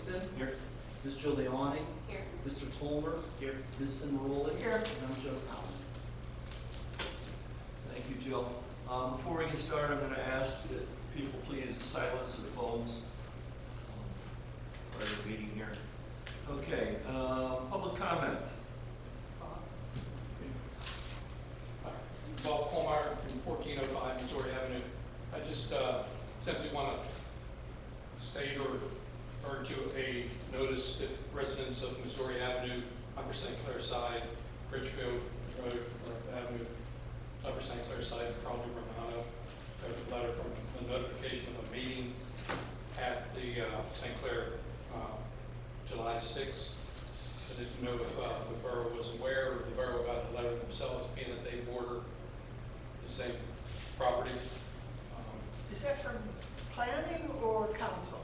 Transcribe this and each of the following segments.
Livingston. Here. Ms. Giuliani. Here. Mr. Tolmer. Here. Ms. Simroli. Here. And I'm Joe Powell. Thank you, Jill. Before we get started, I'm going to ask that people please silence their phones prior to the meeting here. Okay, public comment. Bob Colmeyer from 1405 Missouri Avenue. I just simply want to state or refer to a notice that residents of Missouri Avenue, Upper St. Clair side, Bridgefield Road or Avenue, Upper St. Clair side, Cromley, Romano, got a letter from the notification of a meeting at the St. Clair July 6th. I didn't know if the borough was aware or the borough got a letter themselves, being that they border the same property. Is that from planning or council,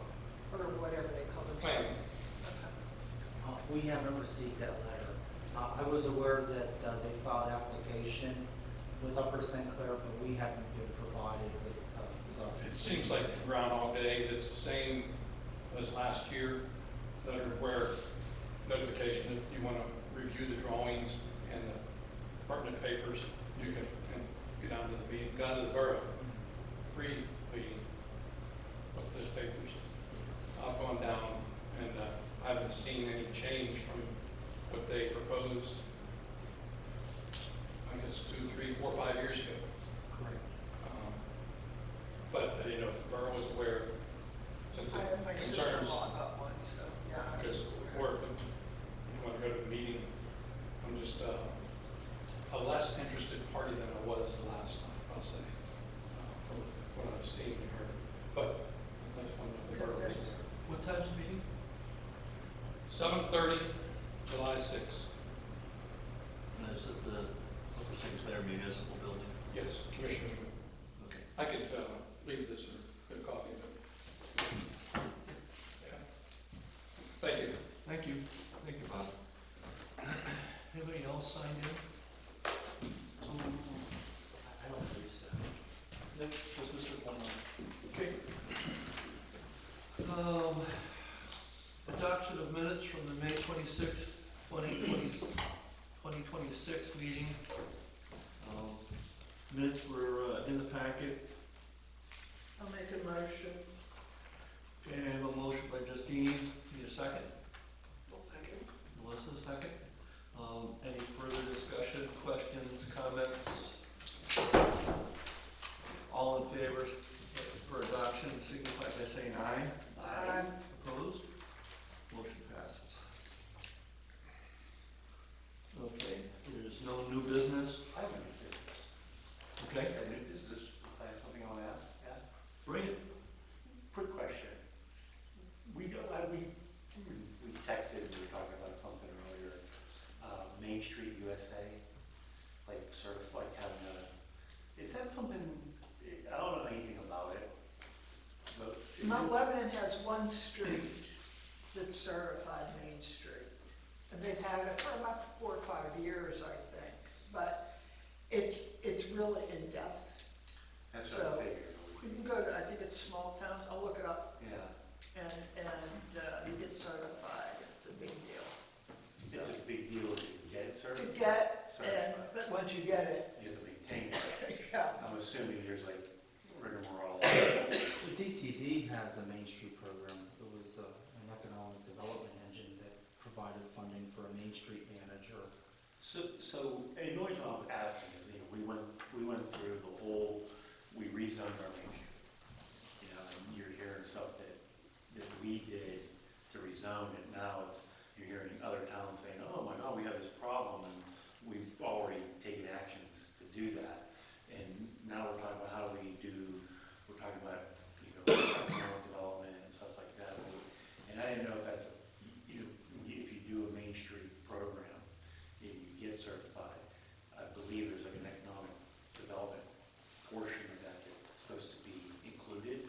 or whatever they call themselves? Planning. We haven't received that letter. I was aware that they filed application with Upper St. Clair, but we haven't been provided with It seems like Groundhog Day. It's the same as last year, that are where notification if you want to review the drawings and the pertinent papers, you can get down to the meeting, go down to the borough, free meeting with those papers. I've gone down and I haven't seen any change from what they proposed, I guess 2, 3, 4, 5 years ago. Correct. But I didn't know if the borough was aware, since I it have my concerns. sister-in-law got one, so, yeah. I'm Because, just or aware. if you want to go to the meeting, I'm just a less interested party than I was the last time, I'll say, from what I've seen and heard. But that's one of the purposes. What time's the meeting? 7:30, July 6th. And is it the Upper St. Clair Municipal Building? Yes, Commissioners. Okay. I could leave this or get a copy of it. Yeah. Thank you. Thank you. Thank you, Bob. Anybody else signed in? I don't believe so. No, just Mr. Plummer. Okay. Adoption of minutes from the May 26th, 2026 meeting. Minutes were in the packet. I'll make a motion. Okay, I have a motion by Justine. Need a second? I'll second. Melissa, a second. Any further discussion, questions, comments? All in favor for adoption, signify by saying aye. Aye. Opposed? Motion passes. Okay, there's no new business. I have a new business. Okay, A new business, I have something I want to ask. Yeah. bring it. Quick question. We texted, we were talking about something earlier, Main Street USA, like sort of like having a, is that something, I don't know anything about it, but. is Mount it- Lebanon has one street that's certified Main Street. And they've had it for about 4 or 5 years, I think. But it's really in-depth. That's what I So, figured. You can go to, I think it's small towns, I'll look it up, Yeah. and you get certified. It's a big deal. It's a big deal to get To certified. get, Certified. but once you get it, You have to maintain it. yeah. I'm assuming there's like rigmarole. The DCD has a Main Street program. It was an economic development engine that provided funding for a Main Street manager. So, and the only reason I'm asking is, we went through the whole, we rezoned our Main Street. And you're hearing stuff that we did to rezone it. Now you're hearing other towns saying, oh my God, we have this problem, and we've already taken actions to do that. And now we're talking about how do we do, we're talking about, economic development and stuff like that. And I didn't know if that's, if you do a Main Street program, if you get certified, I believe there's like an economic development portion of that that's supposed to be included.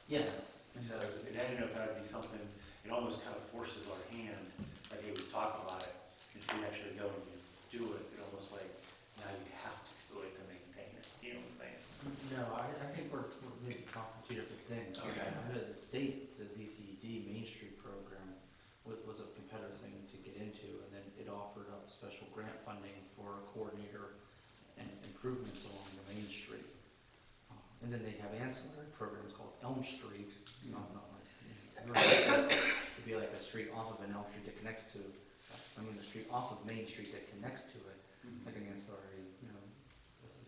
Yes. So, and I didn't know if that would be something, it almost kind of forces our hand, like, hey, we talk about it, if you actually go and you do it, it almost like, now you have to do it to maintain it, you know what I'm saying? No, I think we're maybe talking two different things. Okay. Under the state, the DCD Main Street program was a competitive thing to get into, and then it offered up special grant funding for a coordinator and improvements along the Main Street. And then they have ancillary programs called Elm Street, not like, it'd be like a street off of an Elm Street that connects to, the street off of Main Street that connects to it, like an ancillary, a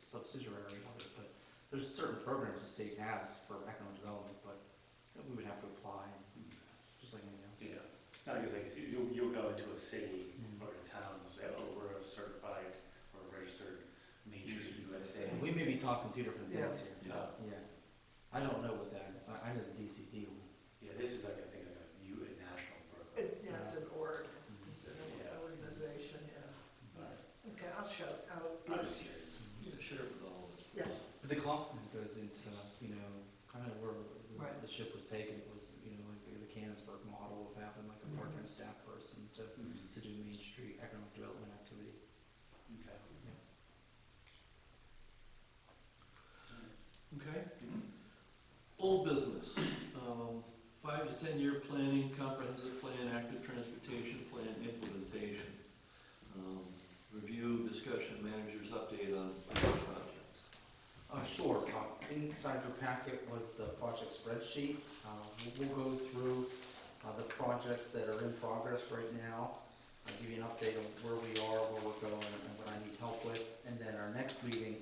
subsidiary of it, but there's certain programs the state has for economic development, but we would have to apply, just like anything else. Yeah. Not because like, you'll go into a city or a town and say, oh, we're a certified or registered Main Street USA. We may be talking two different things Yeah. here. Yeah. Yeah. I don't know what that is. I know the DCD one. Yeah, this is like, I think, like a national program. Yeah, it's an org, it's an Yeah. organization, yeah. But Okay, I'll show, I'm just curious. Yeah, share it with all of us. yeah, But the compliment goes into, kind of where Right. the ship was taken. It was, like the Canonsburg model of having like a part-time staff person to do Main Street economic development activity. Okay. Okay. Old business, 5 to 10 year planning, comprehensive plan, active transportation plan implementation. Review, discussion, manager's update on projects. Sure. Inside your packet was the project spreadsheet. We'll go through the projects that are in progress right now. I'll give you an update of where we are, where we're going, and what I need help with. And then our next meeting,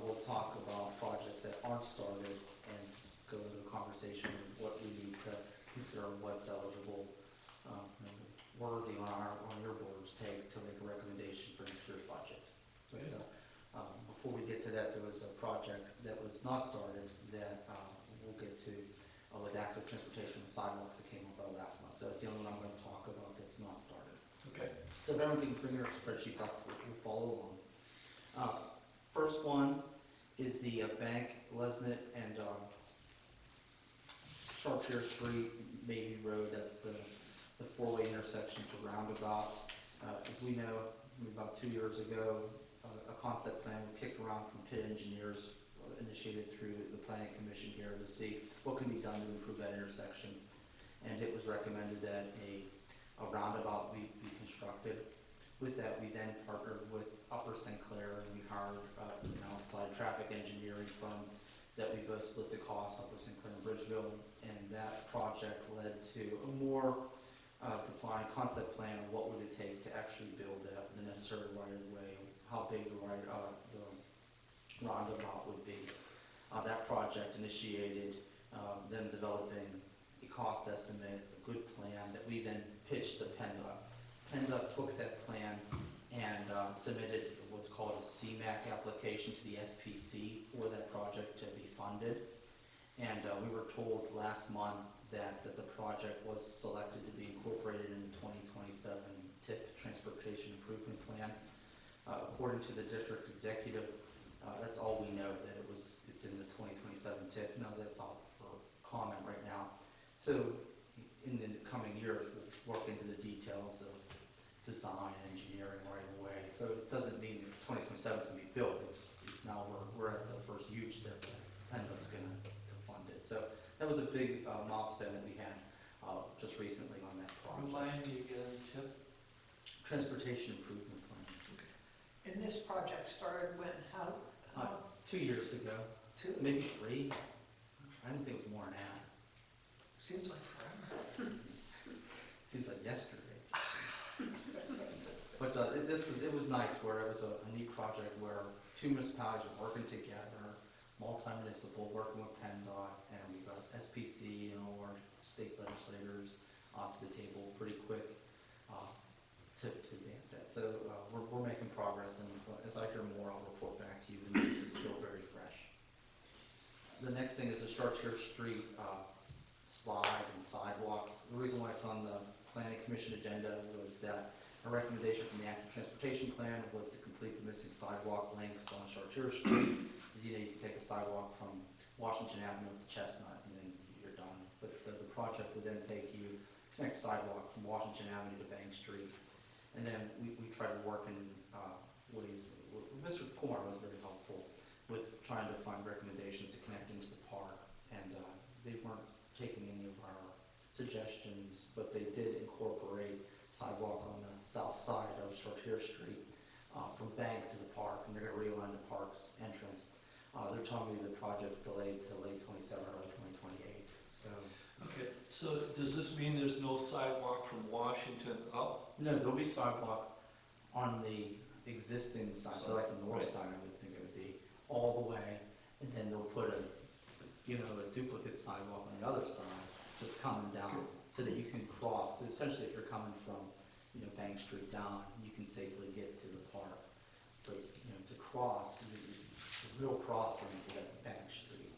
we'll talk about projects that aren't started and go into a conversation of what we need to consider, what's eligible, worthy on your board's take to make a recommendation for next year's budget. But, before we get to that, there was a project that was not started that we'll get to with active transportation and sidewalks that came up last month. So that's the only one I'm going to talk about that's not started. Okay. So if everyone can bring their spreadsheets up, we'll follow along. First one is the Bank, Lesnett, and Chartier Street, Maybe Road. That's the four-way intersection to Roundabout. As we know, about 2 years ago, a concept plan was kicked around from TID engineers, initiated through the Planning Commission here to see what can be done to improve that intersection. And it was recommended that a roundabout be constructed. With that, we then partnered with Upper St. Clair, and we hired an outside traffic engineering firm that we both split the cost, Upper St. Clair and Bridgeville. And that project led to a more defined concept plan of what would it take to actually build the necessary right-of-way, how big the roundabout would be. That project initiated them developing a cost estimate, a good plan that we then pitched to PennDOT. PennDOT took that plan and submitted what's called a CMAQ application to the SPC for that project to be funded. And we were told last month that the project was selected to be incorporated in the 2027 TIP Transportation Improvement Plan. According to the district executive, that's all we know, that it's in the 2027 TIP. No, that's all for comment right now. So in the coming years, we'll work into the details of design, engineering right away. So it doesn't mean 2027 is going to be built. It's now we're at the first huge step that PennDOT's going to fund it. So that was a big milestone that we had just recently on that project. Remind me again, Tip? Transportation Improvement Plan. and this project started when, how? 2 years ago, Two, maybe 3. I didn't think it was more than that. seems like forever. Seems like yesterday. But it was nice where it was a neat project where 2 municipalities were working together, multi-municipal, working with PennDOT, and we got SPC and all our state legislators to the table pretty quick to advance that. So we're making progress, and as I hear more, I'll report back to you. The news is still very fresh. The next thing is the Chartier Street slide and sidewalks. The reason why it's on the Planning Commission agenda was that a recommendation from the active transportation plan was to complete the missing sidewalk lengths on Chartier Street. As you know, you can take a sidewalk from Washington Avenue to Chestnut, and then you're done. But the project would then take you, connect sidewalk from Washington Avenue to Bank Street. And then we tried to work in ways, Mr. Kumar was very helpful with trying to find recommendations Chartier Street, from Bank to the park, and they're gonna realign the park's entrance. They're telling me the project's delayed to late 27 or late 2028, so. Okay, so does this mean there's no sidewalk from Washington up? No, there'll be sidewalk on the existing side, so like the north Right. side, I would think it would be, all the way, and then they'll put a, you know, a duplicate sidewalk on the other side, just coming down, so that you can cross, essentially if you're coming from, you know, Bank Street down, you can safely get to the park. But, you know, to cross, the real crossing is at Bank Street.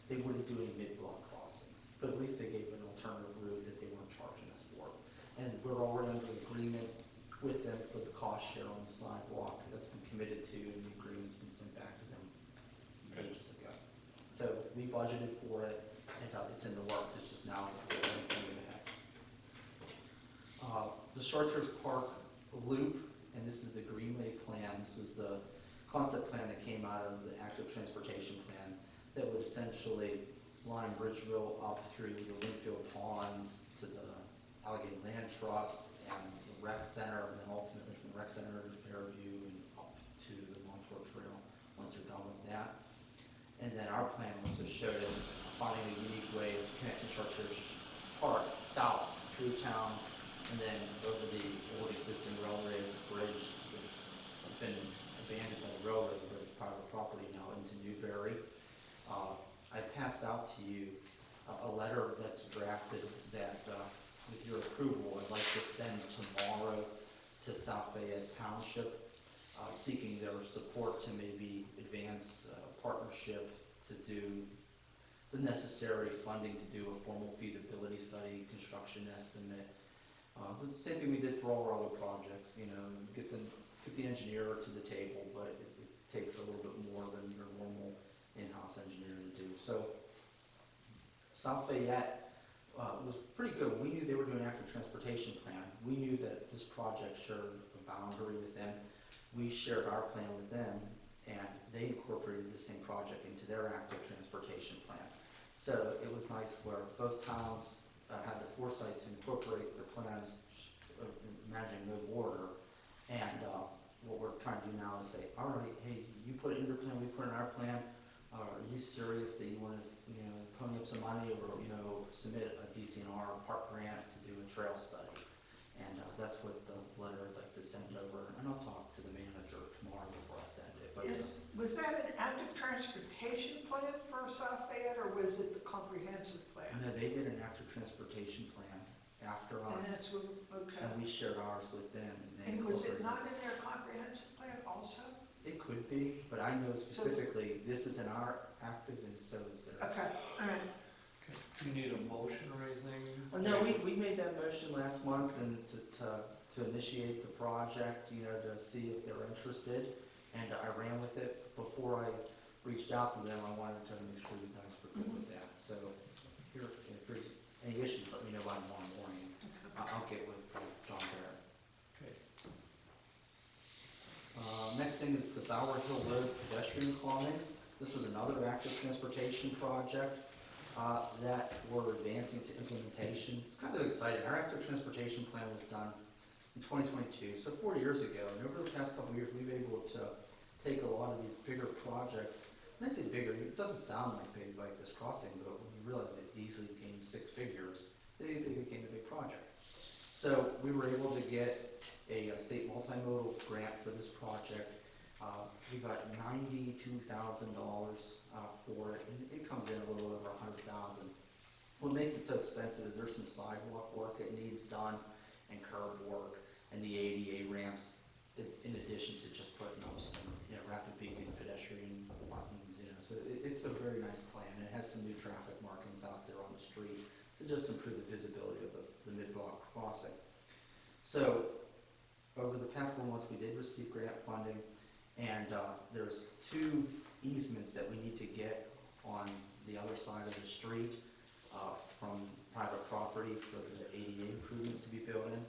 They wouldn't do any mid-block crossings, but at least they gave an alternative route that they weren't charging us for. And we're already under agreement with them for the cost share on the sidewalk, that's been committed to, and the agreement's been sent back to them ages ago. So we budgeted for it, and it's in the works, it's just now moving ahead. The Chartiers Park Loop, and this is the Greenway plan, this was the concept plan that came out of the active transportation plan that would essentially line Bridgeville up through the Winfield Ponds to the Allegheny Land Trust and the rec center, and then ultimately from the rec center to Fairview and up to the Montour Trail once you're done with that. And then our plan was to show them finding a unique way of connecting Chartiers Park south through town and then over the old existing railway bridge that's been abandoned by the railroad, but it's private property now, into Newberry. I passed out to you a letter that's drafted that, with your approval, I'd like to send tomorrow to South Fayette Township, seeking their support to maybe advance a partnership to do the necessary funding to do a formal feasibility study, construction estimate. The same thing we did for all our other projects, you know, get the engineer to the table, but it takes a little bit more than your normal in-house engineer to do. So South Fayette was pretty good. We knew they were doing an active transportation plan. We knew that this project shared a boundary with them. We shared our plan with them, and they incorporated the same project into their active transportation plan. So it was nice where both towns had the foresight to incorporate their plans, imagining no border. And what we're trying to do now is say, all right, hey, you put it in your plan, we put it in our plan. Are you serious that you want to, you know, pony up some money or, you know, submit a DCNR park grant to do a trail study? And that's what the letter I'd like to send over, and I'll talk to the manager tomorrow before I send it. But Was that an active transportation plan for South Fayette, or was it the comprehensive plan? no, they did an active transportation plan after And us, that's what, okay. and we shared ours with them. They And was it incorporated not this. in their comprehensive plan also? It could be, but I know specifically, this is in our active and so is theirs. Okay, all right. Okay. Do you need a motion or anything? No, we made that motion last month and to initiate the project, you know, to see if they're interested. And I ran with it. Before I reached out to them, I wanted to make sure you guys were good with that. So here, if there's any issues, let me know by tomorrow morning. I'll get with John Barrett. Okay. Next thing is the Bower Hill Road pedestrian calming. This was another active transportation project that we're advancing to implementation. It's kind of exciting. Our active transportation plan was done in 2022, so 4 years ago. And over the past couple of years, we've been able to take a lot of these bigger projects. When I say bigger, it doesn't sound like big, like this crossing, but when you realize it easily became 6 figures, they became a big project. So we were able to get a state multimodal grant for this project. We got $92,000 for it, and it comes in a little over $100,000. What makes it so expensive is there's some sidewalk work that needs done, and curb work, and the ADA ramps, in addition to just putting up some, you know, rapid beacon pedestrian markings, you know. So it's a very nice plan. It has some new traffic markings out there on the street to just improve the visibility of the mid-block crossing. So over the past couple months, we did receive grant funding, and there's 2 easements that we need to get on the other side of the street from private property for the ADA improvements to be built in.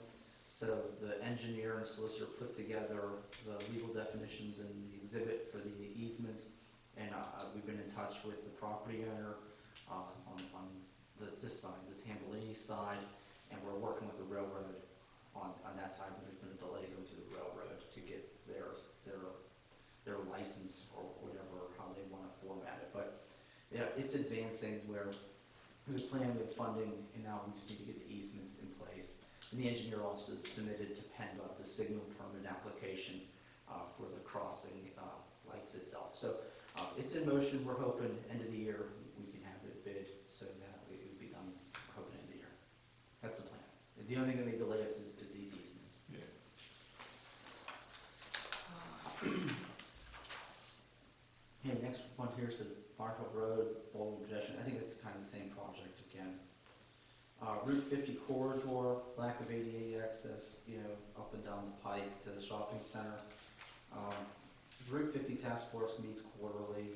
So the engineer and solicitor put together the legal definitions and the exhibit for the easements, and we've been in touch with the property owner on this side, the Tambellini side, and we're working with the railroad on that side. There's been yeah, it's advancing where there's a plan with funding, and now we just need to get the easements in place. And the engineer also submitted to PennDOT the signal permit application for the crossing lights itself. So it's in motion. We're hoping end of the year we can have it bid so that it would be done, we're hoping end of the year. That's the plan. The only thing that may delay us is these easements. Yeah. Okay, next one here is the Barfield Road, Bowling Pedestrian. I think it's kind of the same project again. Route 50 corridor, lack of ADA access, up and down the pike to the shopping center. Route 50 task force meets quarterly.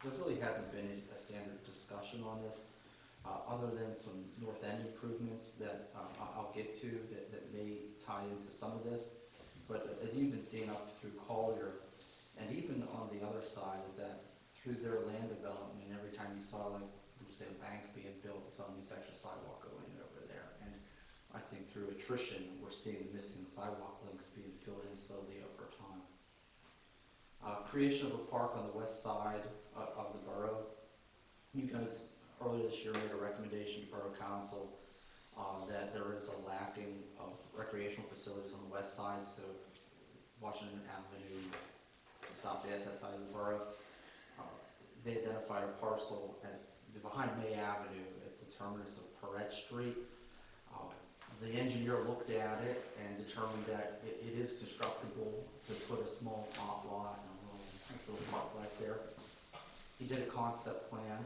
There really hasn't been a standard discussion on this, other than some north end improvements that I'll get to that may tie into some of this. But as you've been seeing up through Collier, and even on the other side, is that through their land development, every time you saw, like, say, a bank being built, suddenly there's actually a sidewalk going in over there. And I think through attrition, we're seeing the missing sidewalk links being filled in slowly over time. Creation of a park on the west side of the borough. You guys earlier this year made a recommendation to Borough Council that there is a lacking of recreational facilities on the west side, so Washington Avenue, Lafayette, that side of the borough. They identified a parcel behind May Avenue at the terminus of Perret Street. The engineer looked at it and determined that it is constructible to put a small top lot and a nice little park right there. He did a concept plan,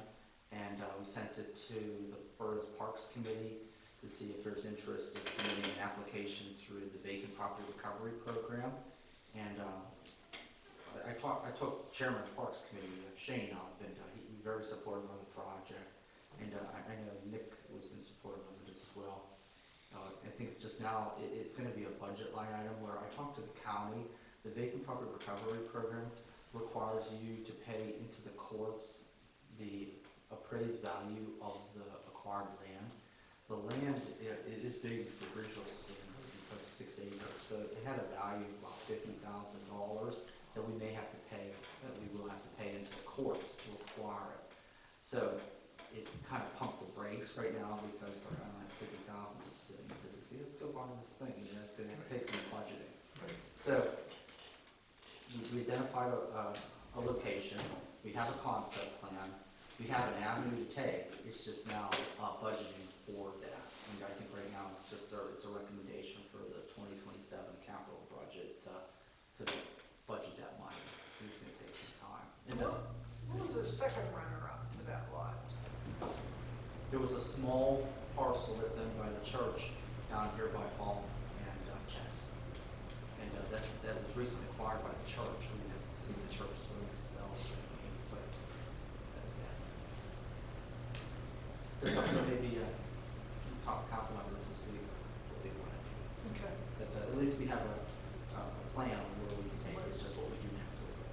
and we sent it to the Borough's Parks Committee to see if there's interest in submitting an application through the Vacant Property Recovery Program. And I took Chairman of the Parks Committee, Shane, up, and he was very supportive of the project. And I know Nick was in support of it as well. I think just now it's going to be a budget line item where I talked to the county. The Vacant Property Recovery Program requires you to pay into the courts the appraised value of the acquired land. The land it is big for Bridgeville. It's like 6 acres, so it had a value of about $50,000 that we may have to pay, that we will have to pay into the courts to acquire it. So it kind of pumped the brakes right now because I don't have 50,000 just sitting to see, let's go buy this thing, it's going to take some budgeting. So we identified a location, we have a concept plan, we have an avenue to take, it's just now budgeting for that. And I think right now it's just it's a recommendation for the 2027 capital budget to budget that money. It's going to take some time. And What was the second runner-up to that lot? there was a small parcel that's owned by the church down here by Paul and Chess. And that was recently acquired by the church. We have to see the church willing to sell, but that was that. So something that maybe talk to council members to see what they want to do. Okay. But at least we have a plan on where we can take it. It's just what we do next with it.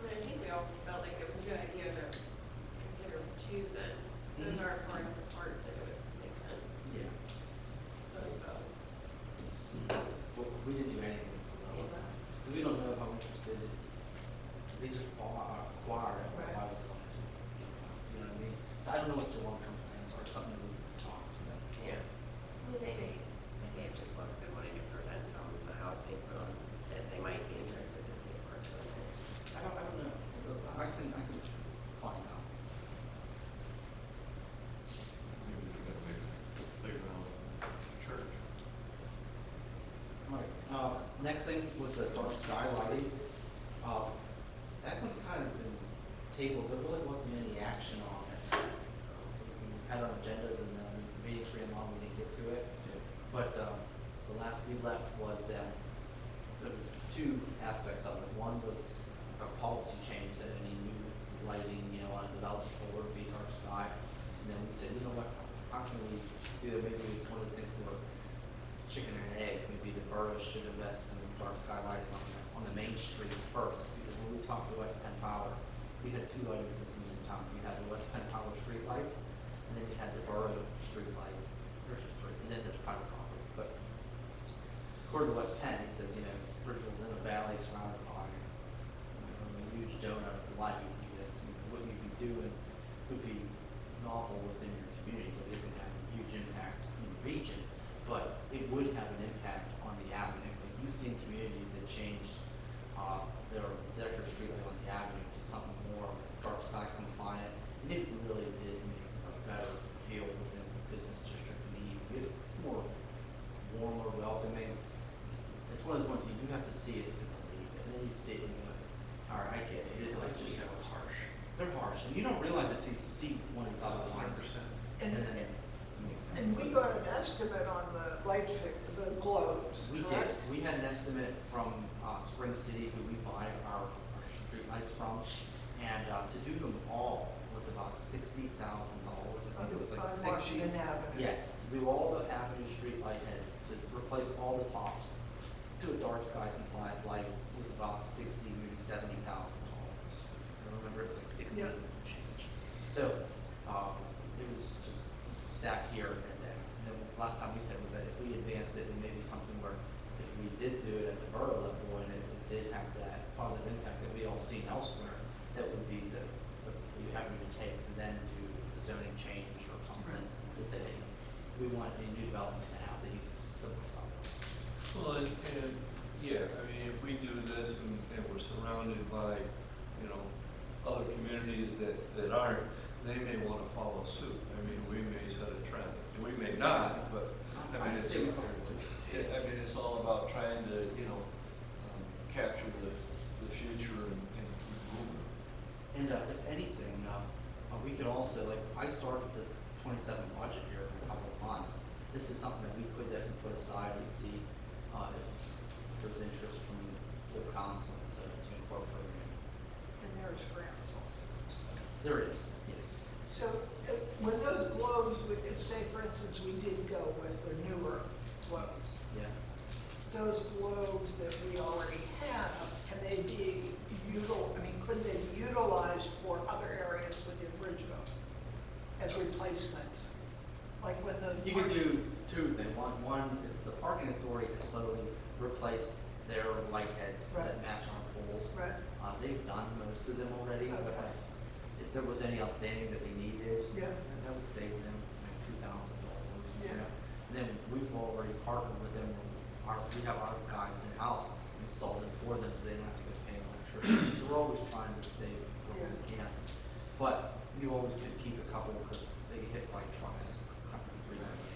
I think we all felt like it was a good idea to consider too that those are far enough apart that it would make sense. Yeah. So, Well, we didn't do anything with the lower. Because we don't know how interested they just acquire it. Right. Why would they want to just give it up? You know what I mean? So I don't know what their long-term plans are. Something that we can talk to them. yeah. I mean, they may have just been wanting to prevent some of the house being put on, that they might be interested to see a part of it. I don't know. I can find out. Maybe we could make a playground church. All right, next thing was the dark sky lighting. That one's kind of been tabled, there really wasn't any action on it. We had our agendas and then meetings ran long, we didn't get to it. But the last we left was that there was two aspects of it. One was a policy change that any new lighting, on a development floor would be dark sky. And then we said, you know what, how can we do that? Maybe it's one of the things where chicken and egg, maybe the borough should invest in dark sky lighting on the main street first. Because when we talked to West Penn Power, we had two lighting systems in town. We had the West Penn Power street lights, and then you had the borough street lights. There's just three, and then there's private property. But according to West Penn, he says, Bridgeville's in a valley surrounded by a huge donut of lighting. What you'd be doing novel within your community, so it isn't having a huge impact in the region, but it would have an impact on the avenue. Like, you've seen communities that changed, their decorative streetlight on the avenue to something more dark sky compliant, and it really did make a better feel within the business district in the evening. It's more warmer, welcoming. It's one of those ones you have to see it to believe it, and then you see it and you're like, all right, I get it. It is like just harsh. They're harsh, and you don't realize it till you see one of these other ones. 100%. And And, then it makes sense. and we got an estimate on the the globes, We did. correct? We had an estimate from Spring City, who we buy our streetlights from, and to do them all was about $60,000. I think it was like On 60. Washington Avenue. Yes, to do all the avenue streetlight heads, to replace all the tops, do a dark sky compliant light was about maybe $70,000. I remember it was like 60 Yeah. and some change. So it was just sat here and then. And then last time we said was that if we advanced it, it may be something where if we did do it at the borough level and it did have that positive impact that we all seen elsewhere, that would be the avenue to take to then do a zoning change or something to say, hey, we want a new development to have these similar stuff. Well, and, yeah, I mean, if we do this and we're surrounded by, you know, other communities that aren't, they may want to follow suit. I mean, we may set a trend. We may not, but, I mean, it's all about trying to, you know, capture the future and keep moving. And if anything, we could also, like, I started the 27 budget here in a couple of months. This is something that we could definitely put aside and see if there's interest from full council to incorporate it. And there's grants also. There is, yes. So when those globes, say for instance, we did go with the newer globes, Yeah. those globes that we already have, can they be could they be utilized for other areas within Bridgeville as replacements? Like when the. You could do two things. One is the parking authority has slowly replaced their light heads Right. that match our poles. Right, They've done most of them already, but Okay. if there was any outstanding that they needed, Yeah. that would save them like $2,000. Yeah. And then we've already partnered with them. We have our guys in-house install them for them, so they don't have to go pay electricity. So we're always trying to save what we can. But you always could keep a couple because they get hit by trucks frequently.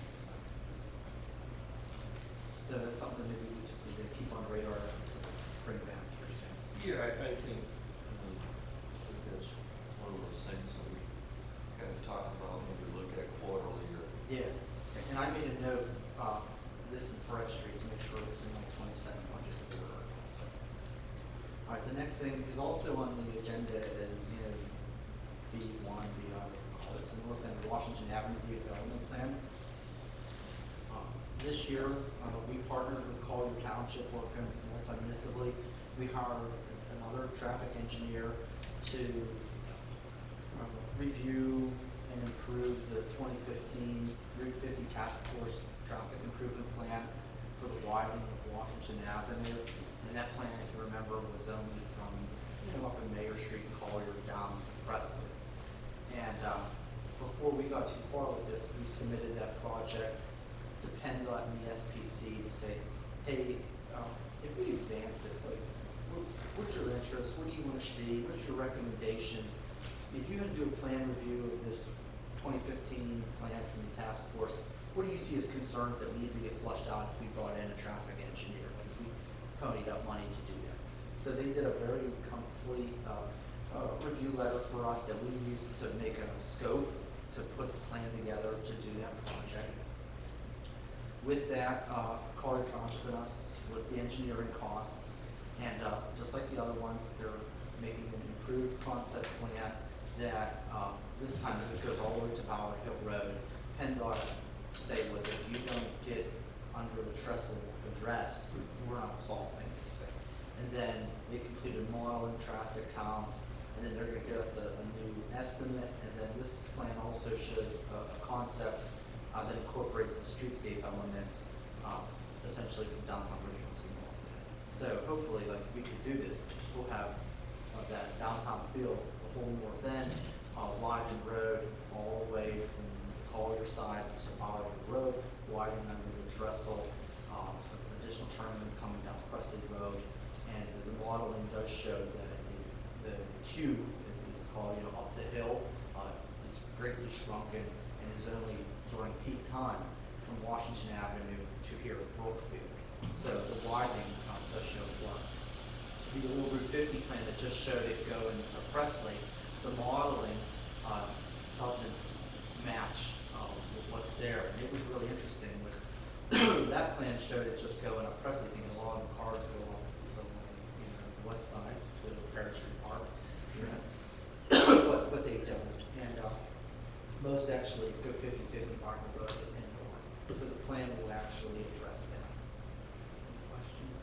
So that's something that we just need to keep on the radar, bring back here soon. Yeah, I think that's one of those things that we kind of talk about when we look at quarterly or. Yeah, and I made a note, this in Forest Street to make sure it's in my 27 budget order. So. All right, the next thing is also on the agenda is, B1, it's the North End of Washington Avenue redevelopment plan. This year, we partnered with Collier Township, working multi-municipally. We hired another traffic engineer to review and improve the 2015 Route 50 Task Force Traffic Improvement Plan for the widening of Washington Avenue. And that plan, if you remember, was only from, up in Mayor Street and Collier down to Preston. And before we got too far with this, we submitted that project to PennDOT and the SPC to say, hey, if we advance this, like, what's your interest? What do you want to see? What's your recommendations? If you're going to do a plan review of this 2015 plan from the task force, what do you see as concerns that need to get flushed out if we brought in a traffic engineer, like if we ponied up money to do that? So they did a very complete review letter for us that we used to make a scope to put the plan together to do that project. With that, Collier Township and us split the engineering costs, and just like the other ones, they're making an improved concept plan that this time it goes all the way to Bower Hill Road. PennDOT say was if you don't get under the trestle addressed, we're not solving anything. And then they completed modeling, traffic counts, and then they're going to give us a new estimate. And then this plan also shows a concept that incorporates the streetscape elements, essentially from downtown Bridgeville to the north. So hopefully, like, we could do this, we'll have that downtown feel, the whole north end, widen road all the way from Collier side to Oliver Road, widening under the trestle, some additional turn-ins coming down Presley Road, and the modeling does show that the cube, as it's called, up the hill, is greatly shrunken and is only during peak time from Washington Avenue to here at Brookfield. So the widening does show work. The old Route 50 plan that just showed it going to Presley, the modeling doesn't match with what's there. And it was really interesting was that plan showed it just going up Presley, thinking a lot of cars go up to the west side to Parrot Street Park. But they don't. And most actually go 50-50 Martin Road and north. So the plan will actually address that. Any questions?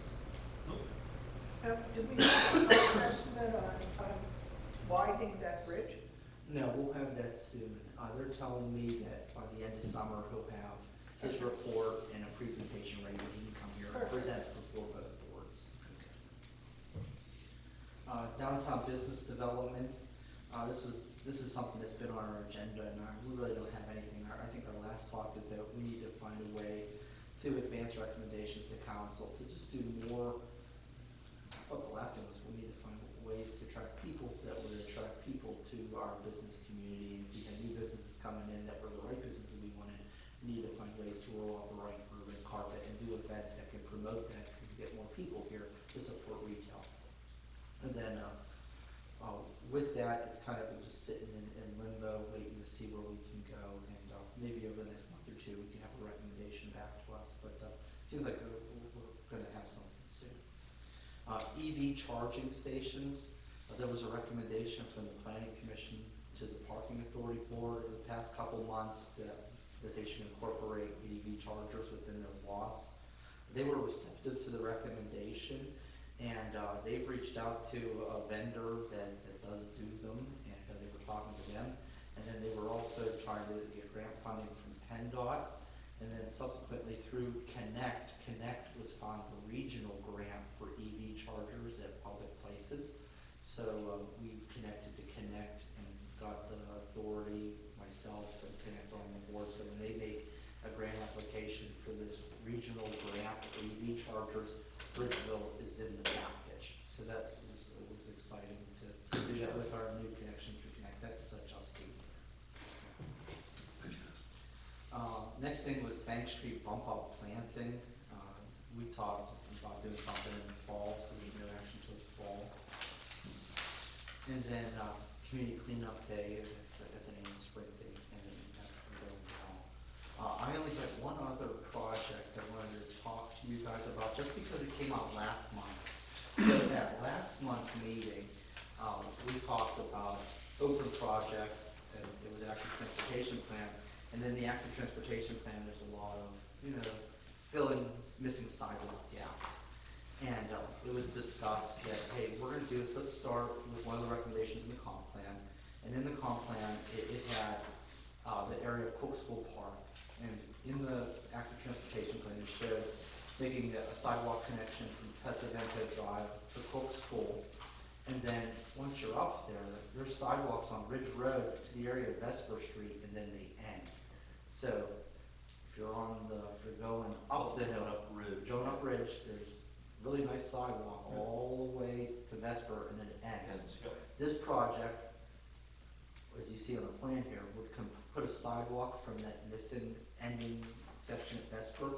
Do we have an estimate on widening that bridge? No, we'll have that soon. They're telling me that by the end of summer, he'll have his report and a presentation ready when he can come here and Perfect. present before both boards. Downtown business development, this is something that's been on our agenda, and we really don't have anything. I think our last talk is that we need to find a way to advance recommendations to council to just do more. I thought the last thing was we need to find ways to attract people that would attract people to our business community. And if we had new businesses coming in that were the right businesses we wanted, we need to find ways to roll out the right red carpet and do events that can promote that, can get more people here to support retail. And then with that, it's kind of just sitting in limbo, waiting to see where we can go. And maybe over the next month or two, we can have a recommendation back to us. But it seems like we're going to have something soon. EV charging stations. There was a recommendation from the Planning Commission to the Parking Authority Board over the past couple months that they should incorporate EV chargers within their lots. They were receptive to the recommendation, and they've reached out to a vendor that does do them, and they were talking to them. And then they were also trying to get grant funding from PennDOT, and then subsequently through Connect. Connect was found a regional grant for EV chargers at public places. So we connected to Connect and got the authority, myself, and Connect on the board. So when they make a grant application for this regional grant for EV chargers, Bridgeville is in the package. So that was exciting to do that with our new connection through Connect. That's Justine. Next thing was Bank Street bump out planting. We talked about doing something in the fall, so there's no action until the fall. And then community cleanup day, that's an annual spring thing, and then that's going down. I only got one other project I wanted to talk to you guys about, just because it came out last month. So at last month's meeting, we talked about open projects, and it was active transportation plan. And then the active transportation plan, there's a lot of, filling missing sidewalk gaps. And it was discussed that, hey, we're going to do this. Let's start with one of the recommendations in the comp plan. And in the comp plan, it had the area of Cook School Park. And in the active transportation plan, it showed making a sidewalk connection from Pesavento Drive to Cook School. And then once you're up there, there's sidewalks on Ridge Road to the area of Vesper Street, and then they end. So if you're going up the hill, going up Ridge, there's really nice sidewalk all the way to Vesper, and then it ends. This project, as you see on the plan here, would put a sidewalk from that missing ending section at Vesper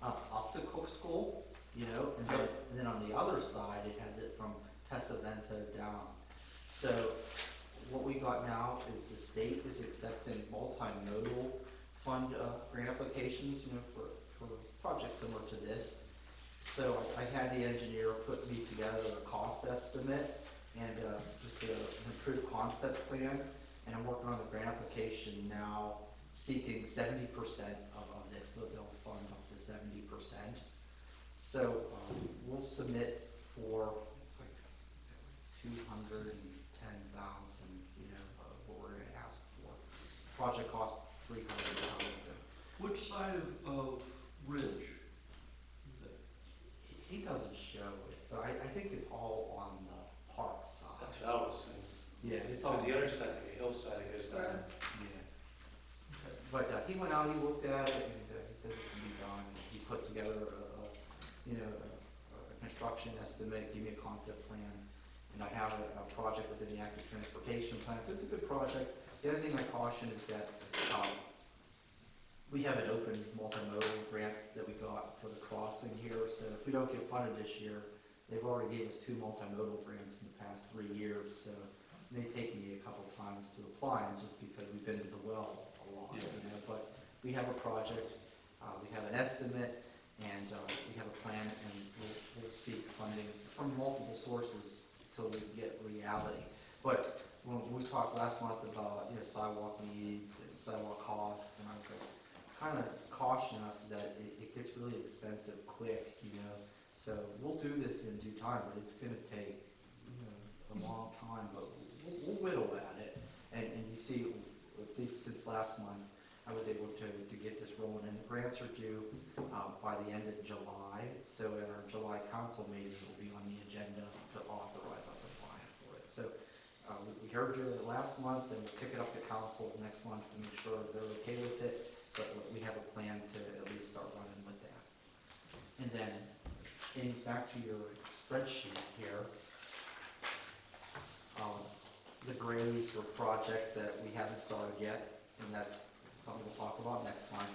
up to Cook School, and then on the other side, it has it from Pesavento down. So what we got now is the state is accepting multimodal fund grant applications, for projects similar to this. So I had the engineer put me together a cost estimate and just an improved concept plan, and I'm working on the grant application now, seeking 70% of this, so they'll fund up to 70%. So we'll submit for, it's like 210,000, what we're gonna ask for. Project cost 300,000. Which side of Ridge? He doesn't show it, but I think it's all on the park side. That's what I was saying. Yeah, it's Because all, the other side's like a hillside, it goes down. yeah. But he went out, he looked at it, and he said it can be done. He put together a construction estimate, give me a concept plan, and I have a project within the active transportation plan, so it's a good project. The other thing I caution is that, we have an open multimodal grant that we got for the crossing here, so if we don't get funded this year, they've already gave us 2 multimodal grants in the past 3 years, so it may take me a couple times to apply, and just because we've been to the well a lot, but we have a project, we have an estimate, and we have a plan, and we'll seek funding from multiple sources until we get reality. But when we talked last month about, sidewalk needs and sidewalk costs, and I was like, kind of caution us that it gets really expensive quick, so we'll do this in due time, but it's gonna take, a long time, but we'll whittle at it. And you see, at least since last month, I was able to get this rolling, and the grants are due by the end of July, so at our July council meeting, it will be on the agenda to authorize us applying for it. So we heard you last month, and we'll pick it up to council next month to make sure they're okay with it, but we have a plan to at least start running with that. And then, getting back to your spreadsheet here, the grades for projects that we haven't started yet, and that's something we'll talk about next month.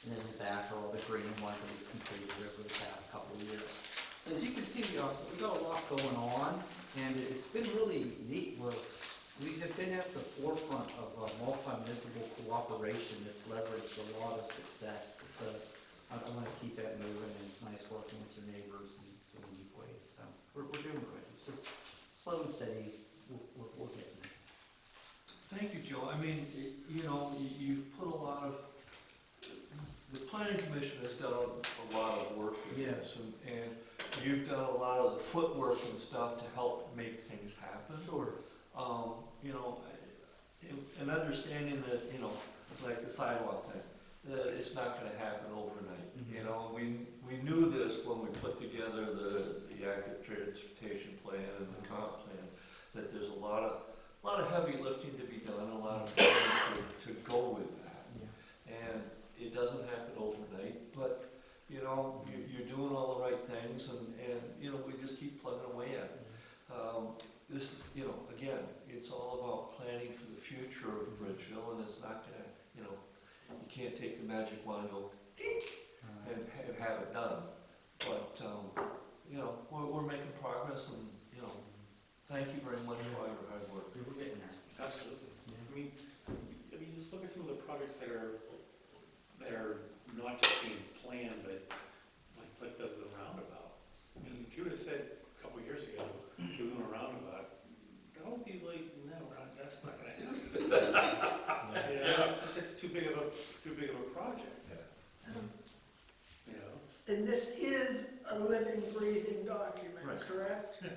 And then in the back are all the green ones that we've completed over the past couple of years. So as you can see, we got a lot going on, and it's been really neat. We have been at the forefront of multi-municipal cooperation that's leveraged a lot of success. So I want to keep that moving, and it's nice working with your neighbors in so unique ways. So we're doing good. It's just slow and steady. We're getting there. Thank you, Joe. I mean, you've put a lot of, the planning commission has done a lot of work in this, and you've done a lot of the footwork and stuff to help make things happen. Sure. And understanding that, like the sidewalk thing, that it's not gonna happen overnight. Mhm. We knew this when we put together the active transportation plan and the comp plan, that there's a lot of heavy lifting to be done, a lot of planning to go with that. Yeah. And it doesn't happen overnight, but, you're doing all the right things, and we just keep plugging away at it. This is, again, it's all about planning for the future of Bridgeville, and it's not gonna, you can't take the magic wand and go, dink, and have it done. But, we're making progress, and, thank you very much for all your hard work. We're getting there. Absolutely. Yeah. I mean, just look at some of the projects that are not just being planned, but like the roundabout. I mean, if you would have said a couple of years ago, doing a roundabout, that would be like, no, that's not gonna happen. It's too big of a project. And this is a living, breathing document, Right. correct? Yeah.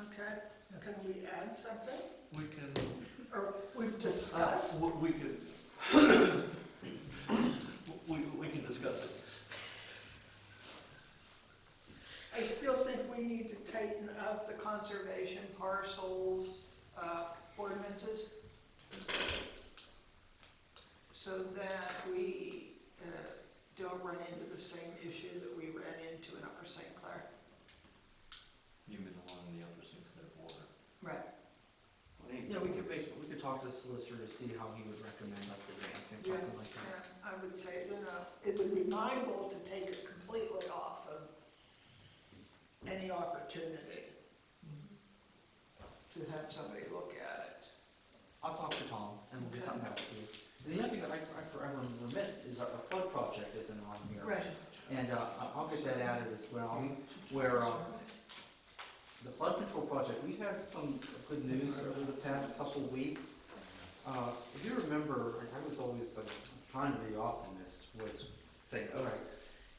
Okay, can we add something? We can, Or we've discussed? we can, we can discuss it. I still think we need to tighten up the conservation parcels ordinances so that we don't run into the same issue that we ran into in Upper St. Clair. You mean along the Upper St. Clair border? Right. Yeah, we could talk to the solicitor to see how he would recommend us advancing something like that. Yeah, I would say, it would be my goal to take it completely off of any opportunity to have somebody look at it. I'll talk to Tom, and we'll get something out to you. The other thing that I'm remiss is our flood project isn't on here. Right. And I'll get that added as well, where the flood control project, we've had some good news over the past couple of weeks. If you remember, I was always trying to be optimist, was saying, all right,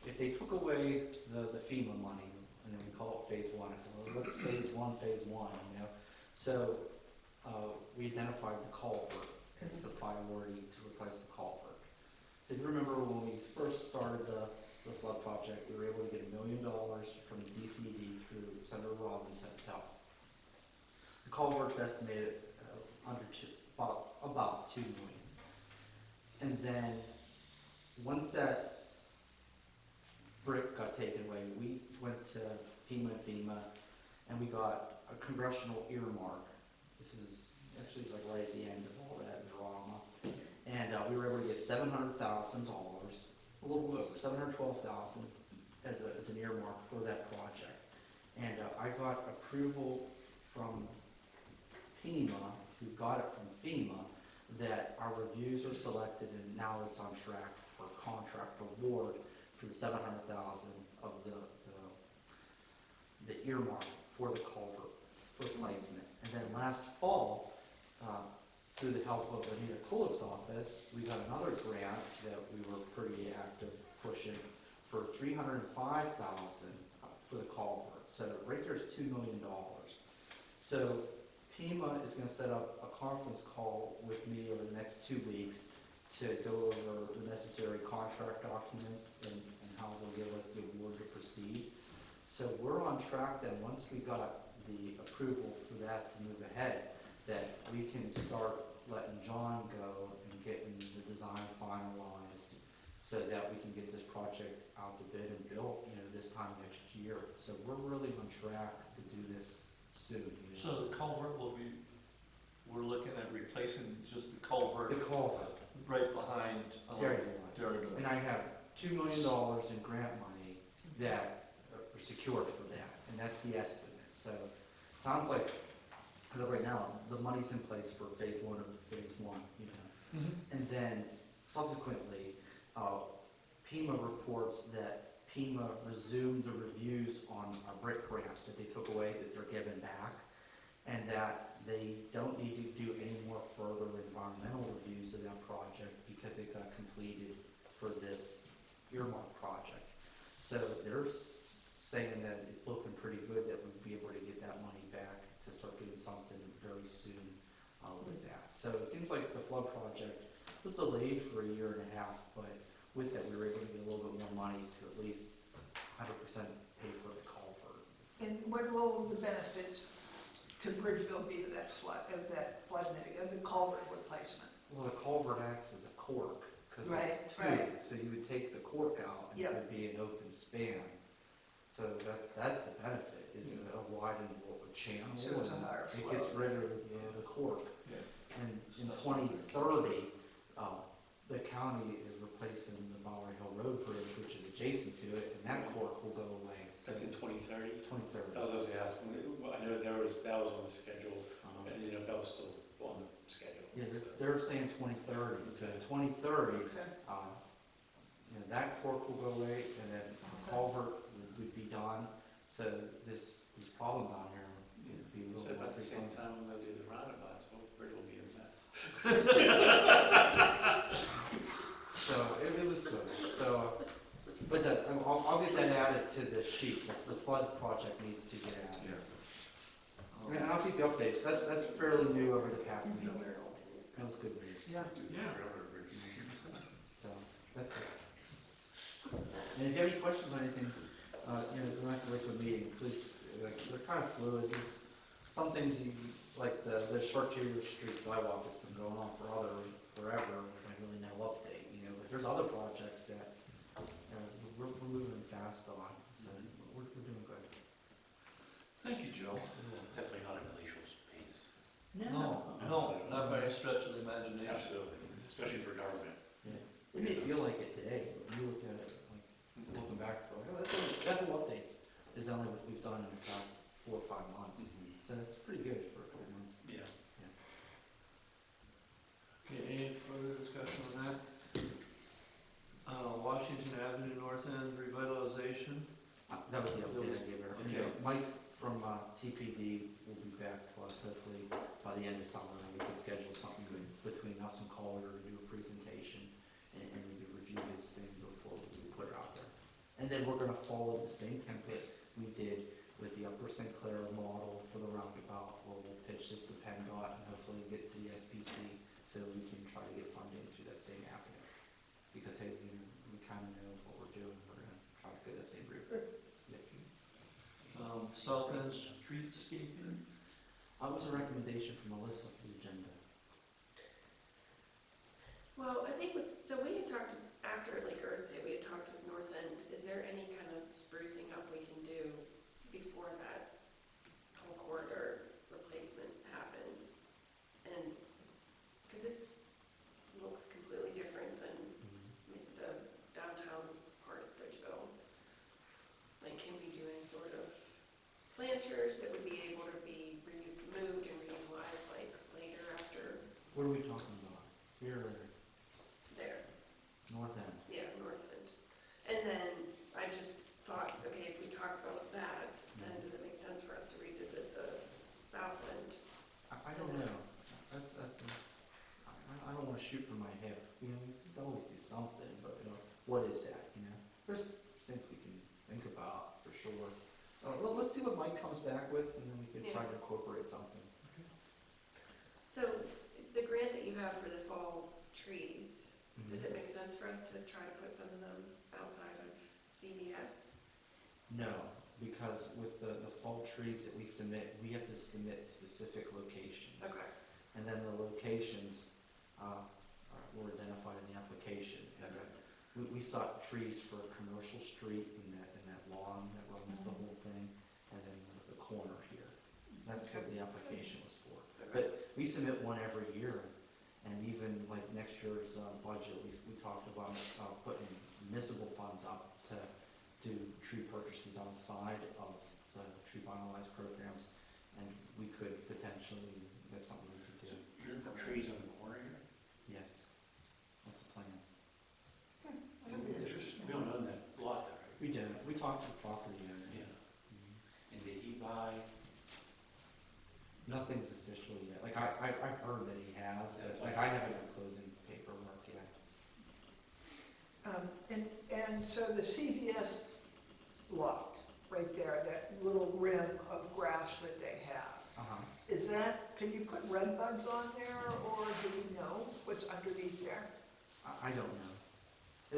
if they took away the FEMA money, and then we call it phase one, I said, well, let's phase one, So we identified the culvert as the priority to replace the culvert. So if you remember when we first started the flood project, we were able to get $1 million from DCD through Senator Robbins himself. The culvert's estimated about 2 million. And then, once that brick got taken away, we went to FEMA, and we got a congressional earmark. This is, actually, it's like right at the end of all that drama. And we were able to get $700,000, a little over, 712,000 as an earmark for that project. And I got approval from FEMA, who got it from FEMA, that our reviews are selected and now it's on track for contract award for the 700,000 of the earmark for the culvert replacement. And then last fall, through the help of Anita Kulik's office, we got another grant that we were pretty active pushing for 305,000 for the culvert. So right there's $2 million. So FEMA is going to set up a conference call with me over the next 2 weeks to go over the necessary contract documents and how they'll give us the award to proceed. So we're on track then, once we got the approval for that to move ahead, that we can start letting John go and getting the design finalized so that we can get this project out to bid and built, this time next year. So we're really on track to do this soon. So the culvert will be, we're looking at replacing just the culvert The culvert, right behind. Dairy Dairy Line. Line. And I have $2 million in grant money that are secured for that, and that's the estimate. So it sounds like, as of right now, the money's in place for phase 1 of phase 1, And then subsequently, FEMA reports that FEMA resumed the reviews on our brick grant that they took away, that they're giving back, and that they don't need to do any more further environmental reviews of that project because it got completed for this earmark project. So they're saying that it's looking pretty good that we'd be able to get that money back to start doing something very soon with that. So it seems like the flood project was delayed for 1.5 years, but with that we were able to get a little bit more money to at least 100% pay for the culvert. And what will the benefits to Bridgeville be of that flood mitigation, of the culvert replacement? Well, the culvert acts as a cork because Right, it's right. tube, so you would take the cork out and it Yep. would be an open span. So that's the benefit, is a widened channel. So it's a and higher It flow. gets rid of the cork. Yeah. And in 2030, the county is replacing the Bowery Hill Road Bridge, which is adjacent to it, and that cork will go away. So That's in 2030? 2030. I was asking, I know that was on the schedule, Um, and that was still on the schedule. Yeah, so. they're saying 2030, so 2030, Okay. that cork will go away, and then the culvert would be done, so this problem down here would be a So little bit. about the same time I'm gonna do the roundabout, so Bridge will be a mess. So it was good, so, but I'll get that added to the sheet, the flood project needs to get added. Yeah. And I'll keep you updated, 'cause that's fairly new over the past week. That was good news. Yeah. So, that's it. And if you have any questions on anything, you don't have to wait till a meeting, please, they're kind of fluid. Some things like the Chartier Street sidewalk has been going on forever, and really no update, but there's other projects that, we're moving fast on, so we're doing good. Thank you, Joe. This is definitely not a glacial pace. No, not by a stretch of the imagination. Absolutely, especially for government. Yeah. It may feel like it today, but when you look at it, like, looking back, that whole updates is only what we've done in the past 4 or 5 months. So that's pretty good for a couple months. Yeah. Okay, any further discussion on that? Washington Avenue North End revitalization. That was the update I gave her. And, Okay. Mike from TPD will be back to us hopefully by the end of summer, and we can schedule something between us and Calder to do a presentation, and we can review his thing before we put it out there. And then we're gonna follow the same template we did with the Upper St. Clair model for the roundabout, where we'll pitch this to PennDOT and hopefully get to the SPC so we can try to get funding through that same avenue. Because, hey, we kind of know what we're doing, we're gonna try to go that same route. Yep. South End streetscaping. That was a recommendation from Melissa for the agenda. we talking about? Here or there, north end? yeah, north end. And then I just thought, okay, if we talk about that, then does it make sense for us to revisit the south end? I don't know. I don't wanna shoot from my hip, you know, we can always do something, but, you know, what is that, you know? There's things we can think about, for sure. Well, let's see what Mike comes back with, and then we can try Yeah. to incorporate something. So the grant that you have for the fall trees, does Mhm. it make sense for us to try to put some of them outside of CVS? No, because with the fall trees that we submit, we have to submit specific locations. Okay, And then the locations were identified in the application. And we sought trees for a commercial street in that lawn that runs the whole thing, and then the corner here. That's what the application was for. okay, But we submit one every year, and even like next year's budget, we talked about putting municipal funds up to do tree purchases outside of the tree finalized programs, and we could potentially, that's something we could do. You're the trees on the corner here? Yes, that's the plan. We don't own that lot there, right? We do, we talked to the property owner. Yeah. Mhm. And did he buy? Nothing's official yet, like I've heard that he has, That's but like fine. I haven't got closing paperwork yet. And so the CVS lot, right there, that little rim of grass that they have, Uh-huh. is that, can you put red buds on there, or do we know what's underneath there? I don't know.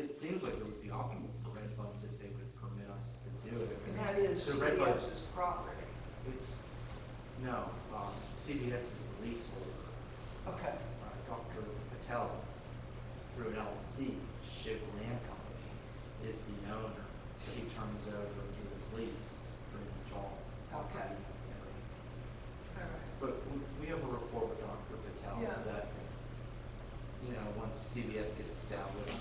It seems like it would be optimal for red buds if they would permit us to do it. And that is The red buds- CVS's property. It's, no, CVS is the leaseholder. Okay, Dr. Patel, through an LLC, Shiv Land Company, is the owner. He turns over through his lease pretty much all property. Okay. all right. But we have a rapport with Dr. Patel Yeah. that, you know, once CVS gets established,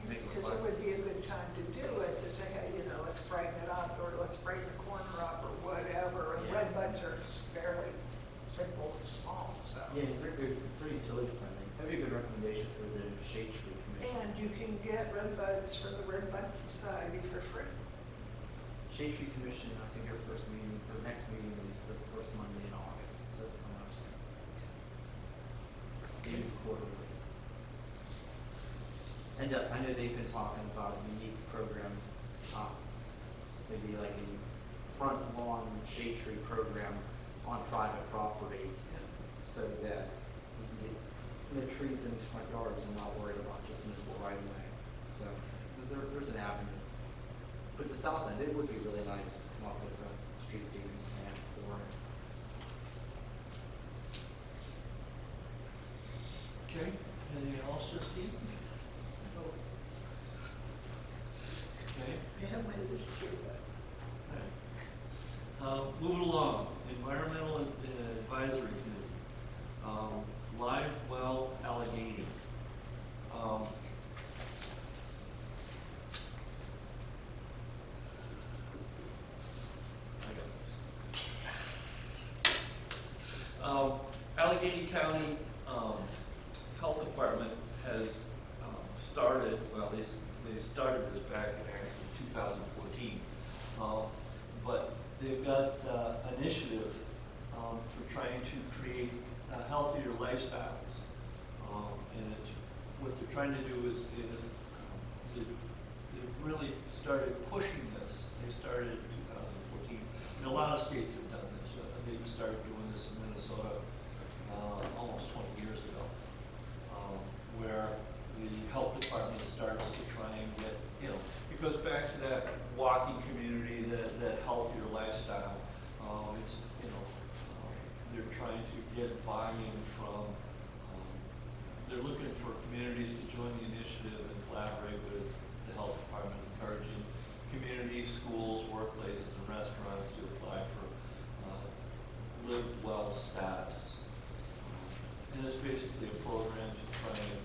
make a Because it request. would be a good time to do it, to say, hey, you know, let's brighten it up, or let's brighten the corner up, or whatever. And Yeah. red buds are fairly simple and small, so. Yeah, they're good, they're utility friendly. That'd be a good recommendation for the Shade Tree Commission. And you can get red buds from the Red Bud Society for free. Shade Tree Commission, I think their first meeting, or next meeting is the first Monday in August, so it's coming up soon. Maybe quarterly. And I know they've been talking about unique programs, maybe like a front lawn shade tree program on private property, so that we can get the trees in these front yards and not worry about just municipal right of way. So there's an avenue. But the south end, it would be really nice to come up with a streetscaping plan for it. Okay, anything else, Justine? Okay, Yeah, my list too, but. all right. Moving along, Environmental Advisory Committee, live well Allegheny. I got this. Allegheny County Health Department has started, well, they started this back in actually 2014. But they've got an initiative for trying to create healthier lifestyles. And what they're trying to do is they've really started pushing this. They started in 2014. And a lot of states have done this. They started doing this in Minnesota almost 20 years ago, where the health department starts to try and get, you know, it goes back to that walking community, that healthier lifestyle. It's, you know, they're trying to get buy-in from, they're looking for communities to join the initiative and collaborate with the health department, encouraging communities, schools, workplaces, and restaurants to apply for Live Well status. And it's basically a program to try and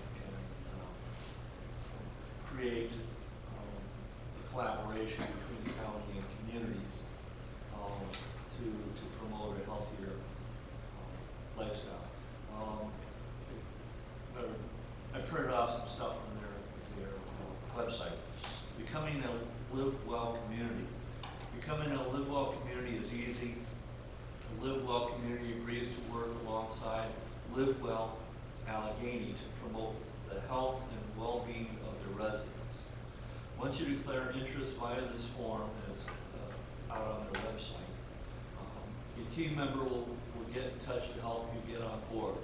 create a collaboration between the county and communities to promote a healthier lifestyle. Allegheny to promote the health and well-being of the residents. Once you declare an interest via this form, it's out on their website, your team member will get in touch to help you get on board.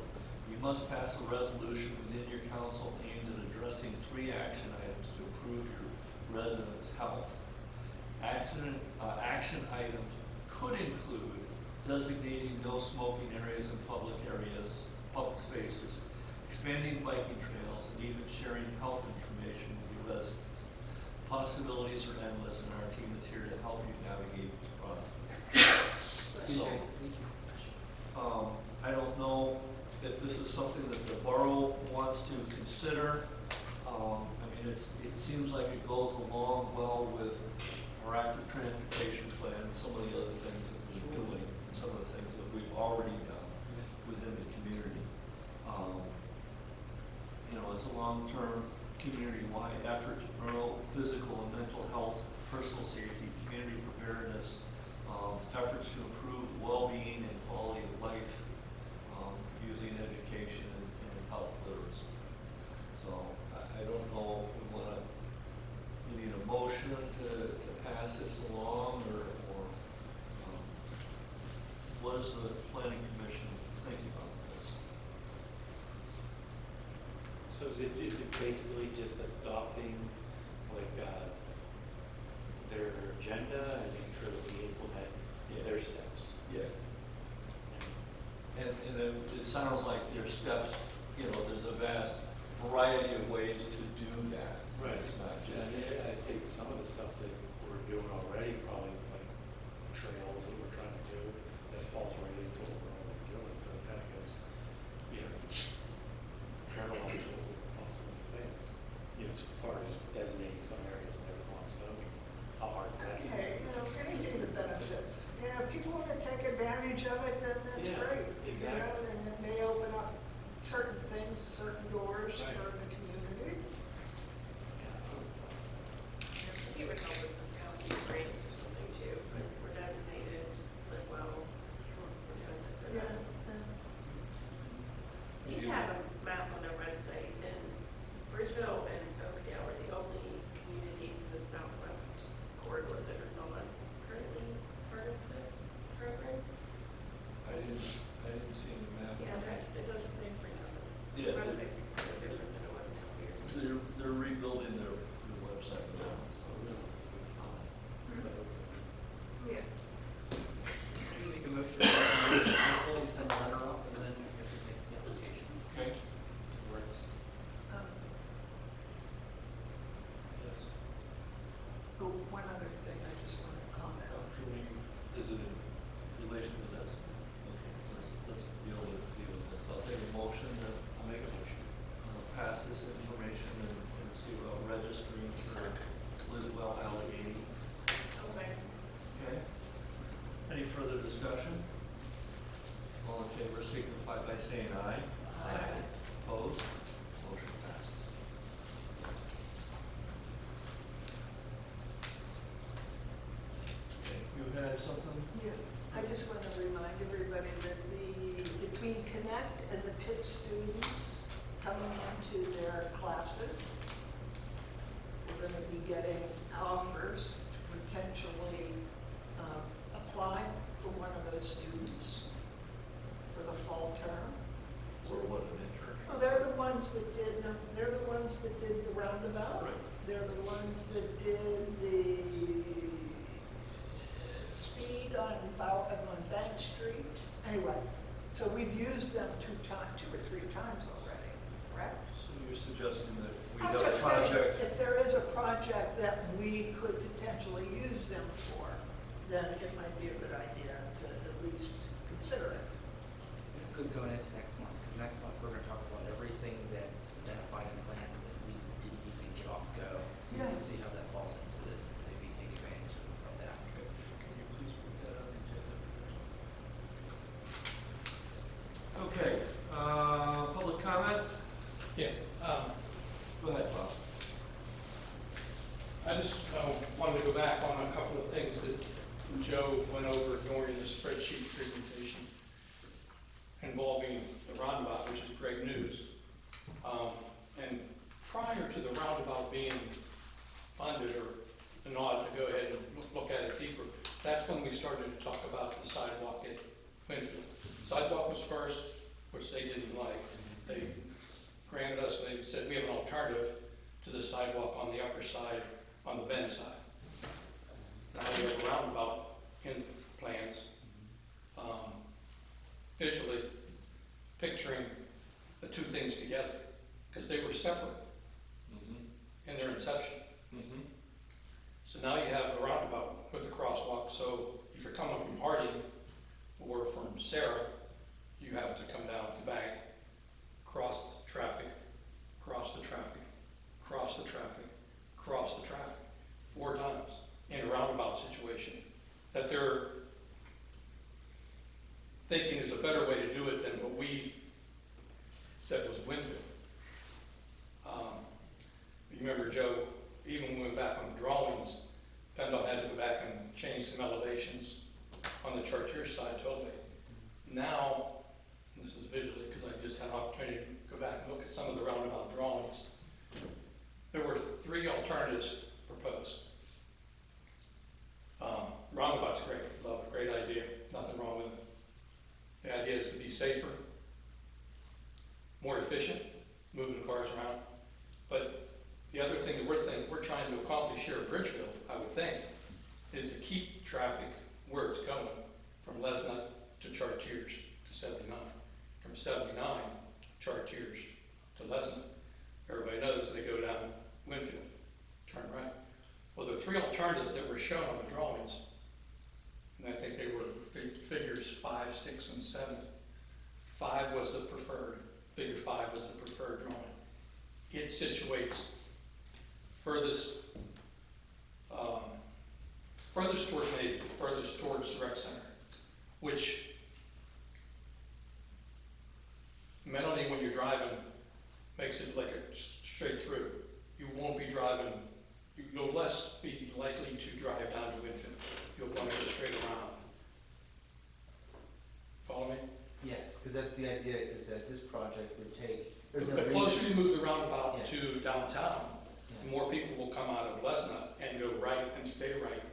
You must pass a resolution within your council aimed at addressing 3 action items to improve your residents' health. Action items could include designating no smoking areas in public spaces, expanding biking trails, and even sharing health information with your residents. Possibilities are endless, and our team is here to help you navigate this process. So, I don't know if this is something that the borough wants to consider. I mean, it seems like it goes along well with our active transportation plan and some of the other things that we're doing, and some of the things that we've already done within the community. You know, it's a long-term community-wide effort to promote physical and mental health, personal safety, community preparedness, efforts to improve well-being and quality of life, using education and health literacy. So I don't know if we need a motion to pass this along, or what does the planning commission think about this? So is it basically just adopting like their agenda and making sure that we implement their steps? Yeah. And it sounds like there's steps, you know, there's a vast variety of ways to do that. Right. It's not just. And I think some of the stuff that we're doing already, probably like trails that we're trying to do, that falls right into what we're already doing, so it kind of goes, you know, parallel to what we're possibly things. You know, as far as designating some areas that are non-smoking, how hard is that? Okay, you know, anything that benefits. You know, if people want to take advantage of it, then that's Yeah, great. exactly. You know, and it may open up certain things, certain doors Right. for the community. I think it would help with some county grants or something too, but we're designated, like, well, we're doing this or Yeah. that. We have a map on their website, and Bridgeville and Oakdale are the only communities in the southwest corridor that are not currently part of this program. I didn't see the map. Yeah, it doesn't bring up. Yeah. The website's completely different than it was a couple years ago. They're rebuilding their website now, so. Yeah. You make a motion to the council, you send a letter up, and then you have to make the application. Okay. Works. Um, Yes. Oh, one other thing I just want to comment on. Can we, is it in relation to this? Okay, let's deal with this. I'll take a motion that I'll make a motion. pass this information and see about registering for Liswell Allegheny. I'll second. Okay. Any further discussion? All in favor signify by saying aye. Aye. Opposed? Motion passes. Okay, you had something? Yeah, I just want to remind everybody that between Connect and the Pitt students coming into their classes, we're going to be getting offers to potentially apply for one of those students for the fall term. Or what an intern? Well, they're the ones that did, the roundabout. Right. They're the ones that did the speed on Bank Street. Anyway, so we've used them 2 or 3 times already, correct? So you're suggesting that we I'm have a just saying, project? if there is a project that we could potentially use them for, then it might be a good idea to at least consider it. It's good going into next month, because next month we're gonna talk about everything that's identified in plans that we didn't even get off go. So we Yeah. can see how that falls into this, maybe take advantage of that. Can you please put that on the agenda? Okay, public comment? Yeah, Go ahead, Bob. I just wanted to go back on a couple of things that Joe went over during the spreadsheet presentation. involving the roundabout, which is great news. And prior to the roundabout being funded or a nod to go ahead and look at it deeper, that's when we started to talk about the sidewalk at Winfield. Sidewalk was first, which they didn't like. They granted us, they said we have an alternative to the sidewalk on the upper side, on the bend side. Now we have a roundabout in plans, visually picturing the two things together, because they were separate in their inception. So now you have the roundabout with the crosswalk, so if you're coming from Harding or from Sarah, you have to come down the bank, cross the traffic, cross the traffic, cross the traffic, cross the traffic, 4 times in a roundabout situation that they're thinking is a better way to do it than what we said was Winfield. You remember, Joe, even when we went back on the drawings, PennDOT had to go back and change some elevations on the Chartier side totally. Now, and this is visually because I just had an opportunity to go back and look at some of the roundabout drawings, there were 3 alternatives proposed. Roundabout's great, love it, great idea, nothing wrong with it. The idea is to be safer, more efficient, moving cars around. But the other thing that we're trying to accomplish here at Bridgeville, I would think, is to keep traffic where it's going, from Lesnut to Chartiers to 79. From 79, Chartiers to Lesnut. Everybody knows they go down Winfield, turn right. Well, the 3 alternatives that were shown on the drawings, and I think they were figures 5, 6, and 7. 5 was the preferred, figure 5 was the preferred drawing. It situates furthest towards Navy, furthest towards the rec center, which mentally when you're driving makes it like a straight through. You won't be driving, you'll less be likely to drive down to Winfield. You'll want to go straight around. Follow me? Yes, because that's the idea, is that this project would take, there's no The reason. closer you move the roundabout Yeah. to downtown, Yeah. the more people will come out of Lesnut and go right and stay right,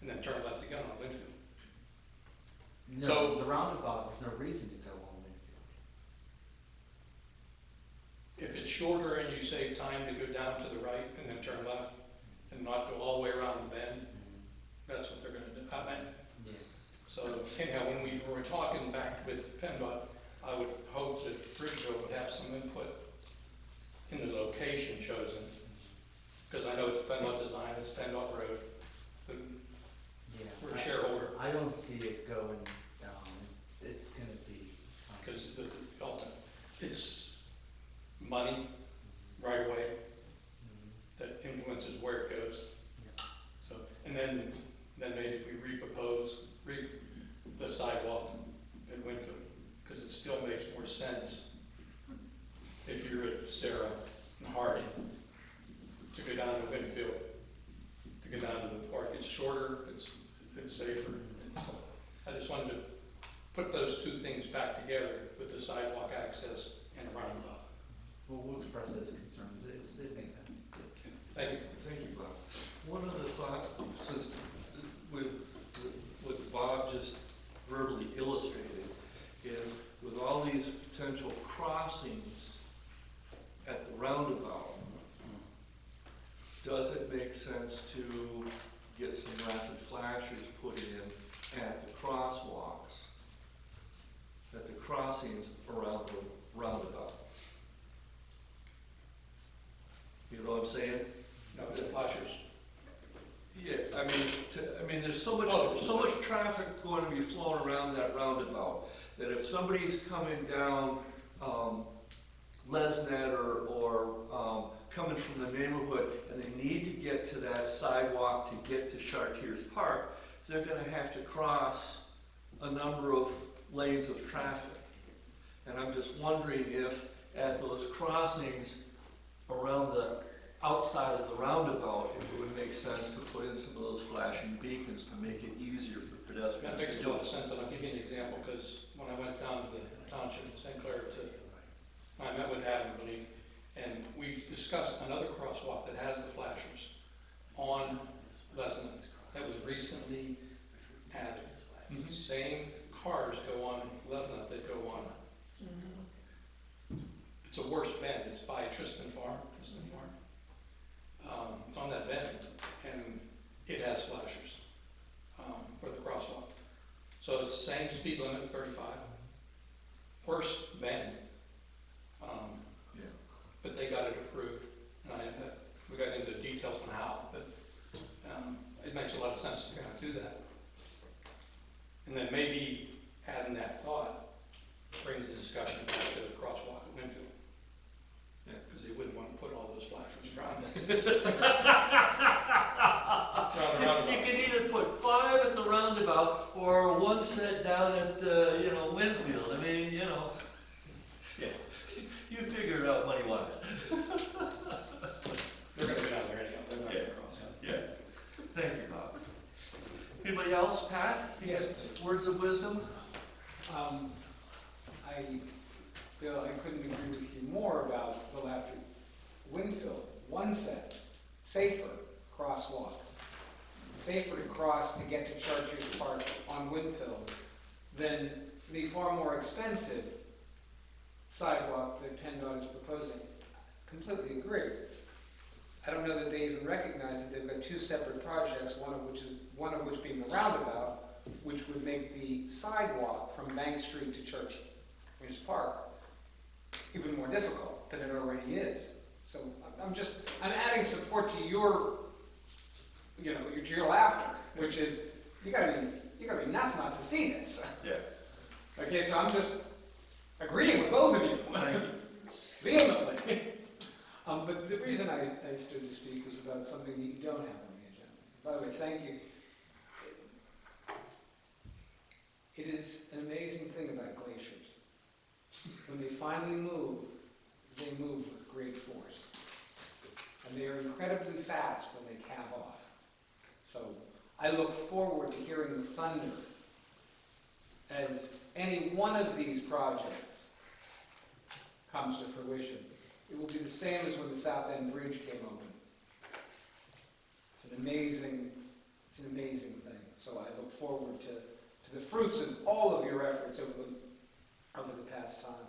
and then turn left again on Winfield. No, So- the roundabout, there's no reason to go on Winfield. If it's shorter and you save time to go down to the right and then turn left and not go all the way around the bend, that's what they're gonna do. Yeah. So anyhow, when we were talking back with PennDOT, I would hope that Bridgeville would have some input in the location chosen. Because I know it's PennDOT design, it's PennDOT road, but Yeah. we're a shareholder. I don't see it going down, it's gonna be. Because it's money right away that influences where it goes. Yeah. So, and then maybe we repropose the sidewalk at Winfield, because it still makes more sense if you're at Sarah and Harding to go down to Winfield, to go down to the park. It's shorter, it's safer. I just wanted to put those 2 things back together with the sidewalk access and a roundabout. We'll express those concerns, it makes sense. Thank you. Thank you, Bob. One other thought, since with what Bob just verbally illustrated, is with all these potential crossings at the roundabout, does it make sense to get some rapid flashers put in at the crosswalks, at the crossings around the roundabout? You know what I'm saying? No, the flashers. Yeah, I mean, there's so much traffic going to be flowing around that roundabout, that if somebody's coming down, Lesnett or coming from the neighborhood, and they need to get to that sidewalk to get to Chartiers Park, they're gonna have to cross a number of lanes of traffic. And I'm just wondering if at those crossings around the outside of the roundabout, if it would make sense to put in some of those flashing beacons to make it easier for pedestrians. That makes to a do lot it. of sense, and I'll give you an example, because when I went down to the township in St. Clair I met with Adam, I believe, and we discussed another crosswalk that has the flashers on Pleasant that was recently added. Mhm. Same cars go on Lebanon that go on. It's a worse bend, it's by Tristan Farm. It's on that bend, and it has flashers, for the crosswalk. So it's the same speed limit, 35. Worse bend. Yeah. But they got it approved, and we got into details on how, but, it makes a lot of sense to kind of do that. And then maybe adding that thought brings the discussion back to the crosswalk at Winfield. Yeah. Because they wouldn't want to put all those flashers around it. You can either put 5 at the roundabout or 1 set down at, Winfield. I mean, Yeah. you figure it out money-wise. They're gonna be down there anyhow, they're not gonna cross. Yeah. Thank you, Bob. Anybody else? Pat? Yes. Words of wisdom? Bill, I couldn't agree with you more about the left Winfield. One set, safer crosswalk. Safer to cross to get to Chartiers Park on Winfield than the far more expensive sidewalk that PennDOT is proposing. Completely agree. I don't know that they even recognize that they've got 2 separate projects, one of which being the roundabout, which would make the sidewalk from Bank Street to Chartiers Park even more difficult than it already is. So I'm adding support to your laughter, which is, you gotta be nuts not to see this. Yeah. Okay, so I'm just agreeing with both of you. Thank you. Vehemently. But the reason I stood to speak was about something that you don't have on the agenda. By the way, thank you. It is an amazing thing about glaciers. When they finally move, they move with great force. And they are incredibly fast when they calve off. So I look forward to hearing the thunder as any one of these projects comes to fruition. It will be the same as when the South End Bridge came open. It's an amazing thing. So I look forward to the fruits of all of your efforts over the past time.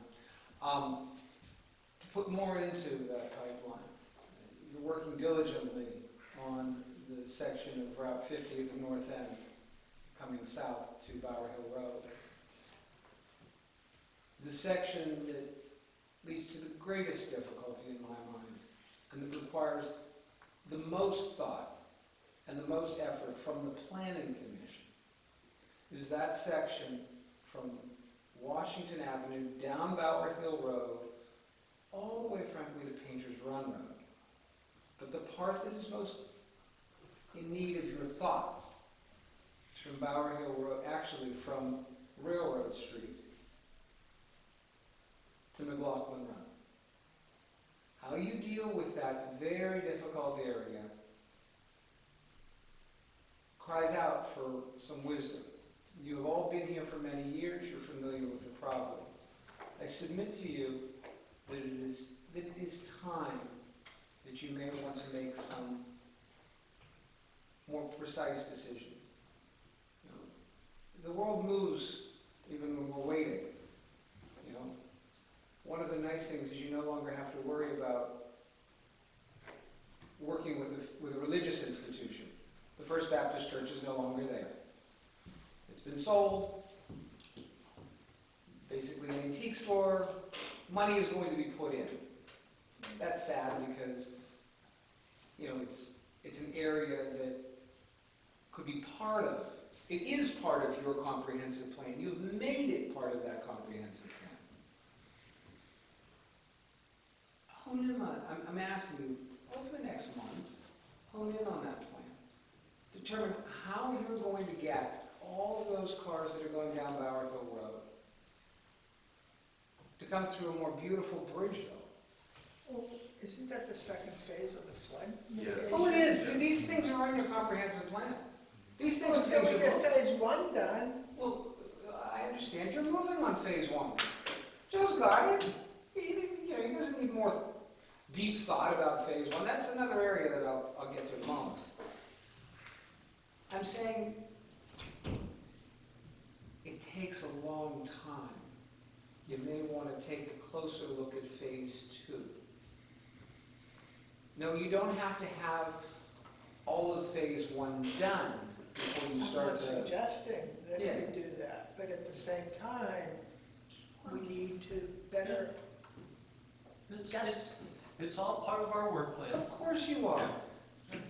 To put more into that pipeline, you're working diligently on the section of Route 50 at the north end, coming south to Bower Hill Road. The section that leads to the greatest difficulty in my mind, and that requires the most thought and the most effort from the Planning Commission, is that section from Washington Avenue down Bower Hill Road, all the way, frankly, to Painter's Run Road. But the part that is most in need of your thoughts is from Bower Hill Road, actually from Railroad Street to McLaughlin Run. How you deal with that very difficult area cries out for some wisdom. You have all been here for many years, you're familiar with the problem. I submit to you that it is time that you may want to make some more precise decisions. The world moves even when we're waiting. One of the nice things is you no longer have to worry about working with a religious institution. The First Baptist Church is no longer there. It's been sold, basically an antique store. Money is going to be put in. That's sad because, it's an area that could be part of, it is part of your comprehensive plan. You've made it part of that comprehensive plan. Hone in on it. I'm asking you, over the next months, hone in on that plan. Determine how you're going to get all of those cars that are going down Bower Hill Road to come through a more beautiful Bridgeville. Well, isn't that the second phase of the flood Yeah. mitigation? Oh, it is. These things are on your comprehensive plan. These things Well, are until things we you get look. phase one done, Well, I understand you're moving on phase one. Joe's got it. He doesn't need more deep thought about phase one. That's another area that I'll get to in a moment. I'm saying it takes a long time. You may want to take a closer look at phase two. No, you don't have to have all of phase one done before you I'm start not to. suggesting that Yeah. we do that, but at the same time, we need to better guess. It's all part of our work plan. Of course you are.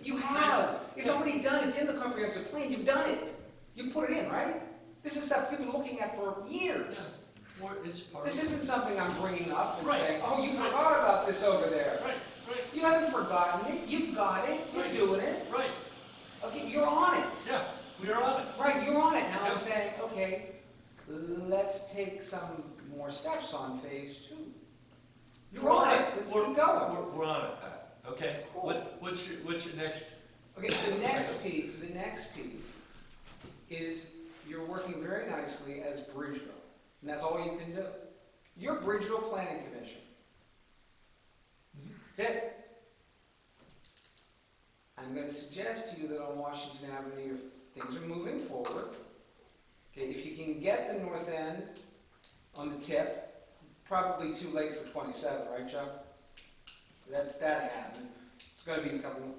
You have. It's already done. It's in the comprehensive plan. You've done it. You put it in, right? This is stuff you've been looking at for years. It's part This of. isn't something I'm bringing up and Right. saying, oh, you forgot about this over there. Right, right, You haven't forgotten it. You've got it. You're Right. doing it. right, Okay, you're on it. yeah, we are on it. Right, you're on it. Now Yeah. I'm saying, okay, let's take some more steps on phase two. You're We're on it. Let's We're- keep going. We're on it, Pat, okay? Cool. What's your next? Okay, the next piece is you're working very nicely as Bridgeville, and that's all you can do. You're Bridgeville Planning Commission. That's it. I'm going to suggest to you that on Washington Avenue, things are moving forward. Okay, if you can get the north end on the tip, probably too late for 27, right, Joe? That happened. It's going to be a couple.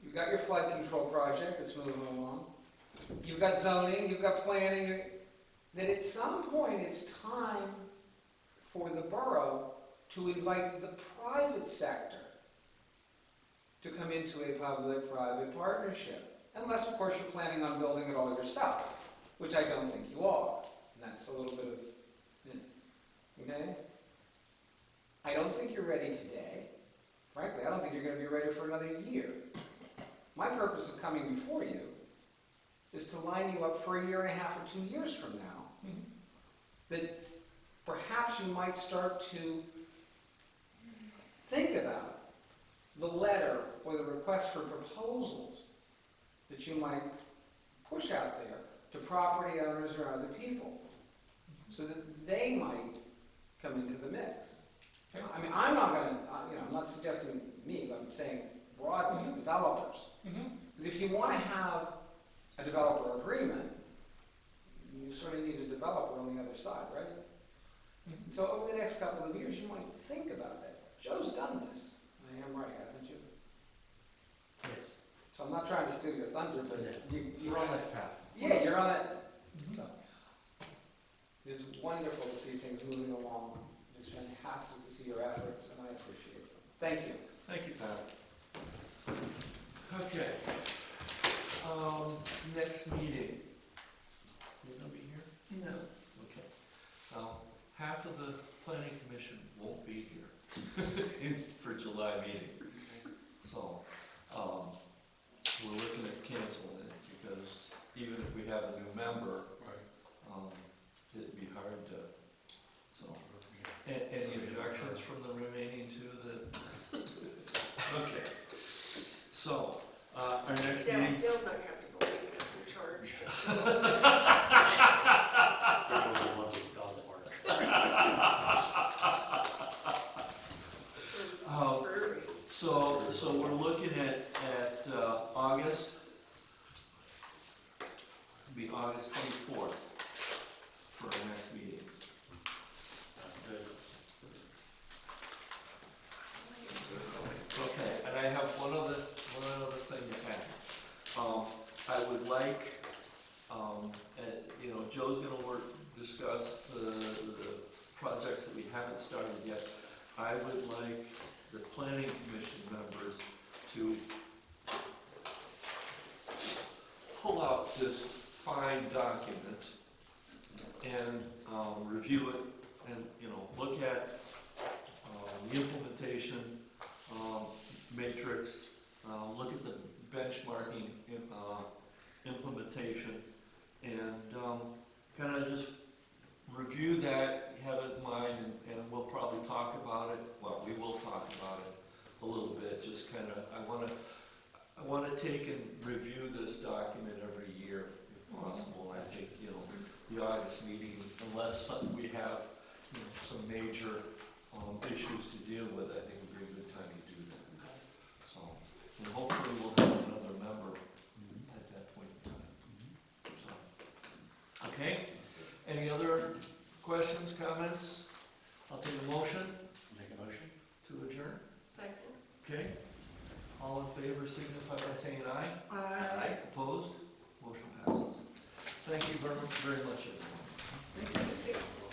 You've got your flood control project that's moving along. You've got zoning, you've got planning. That at some point it's time for the borough to invite the private sector to come into a public-private partnership. Unless, of course, you're planning on building it all yourself, which I don't think you are. And that's a little bit of, okay? I don't think you're ready today. Frankly, I don't think you're going to be ready for another year. My purpose of coming before you is to line you up for a year and a half or 2 years from now. That perhaps you might start to think about the letter or the request for proposals that you might push out there to property owners or other people, so that they might come into the mix. I mean, I'm not going to, I'm not suggesting me, but I'm saying broadly, developers. Because if you want to have a developer agreement, you sort of need a developer on the other side, right? So over the next couple of years, you might think about that. Joe's done this. I am right, haven't you? Yes. So I'm not trying to steal your thunder, but You're on that path. yeah, you're on that. So it's wonderful to see things moving along. It's fantastic to see your efforts, and I appreciate them. Thank you. Thank you, Pat. Okay. Next meeting. You gonna be here? No. Okay. Half of the planning commission won't be here for July meeting. So, we're looking at canceling it because even if we have a new member, it'd be hard to, so. Any objections from the remaining two that? Okay. So, our next Yeah, meeting. Dale's not comfortable being in charge. They're the ones that don't work. Breweries. So we're looking at August, it'll be August 24th for our next meeting. That's good. Okay, and I have one other thing to add. I would like, Joe's gonna discuss the projects that we haven't started yet. I would like the planning commission members to pull out this fine document and review it and, look at the implementation matrix, look at the benchmarking implementation, and kind of just review that, have it in mind, and we'll probably talk about it. Well, we will talk about it a little bit. Just kind of, I want to take and review this document every year if possible. I think, the August meeting, unless we have, some major issues to deal with, I think would be a good time to do that. So, and hopefully we'll have another member at that point in time. So, okay, any other questions, comments? I'll take a motion Make a motion? to adjourn. Second. Okay, all in favor signify by saying aye. Aye. Opposed? Motion passes. Thank you very much, everyone. Thank you.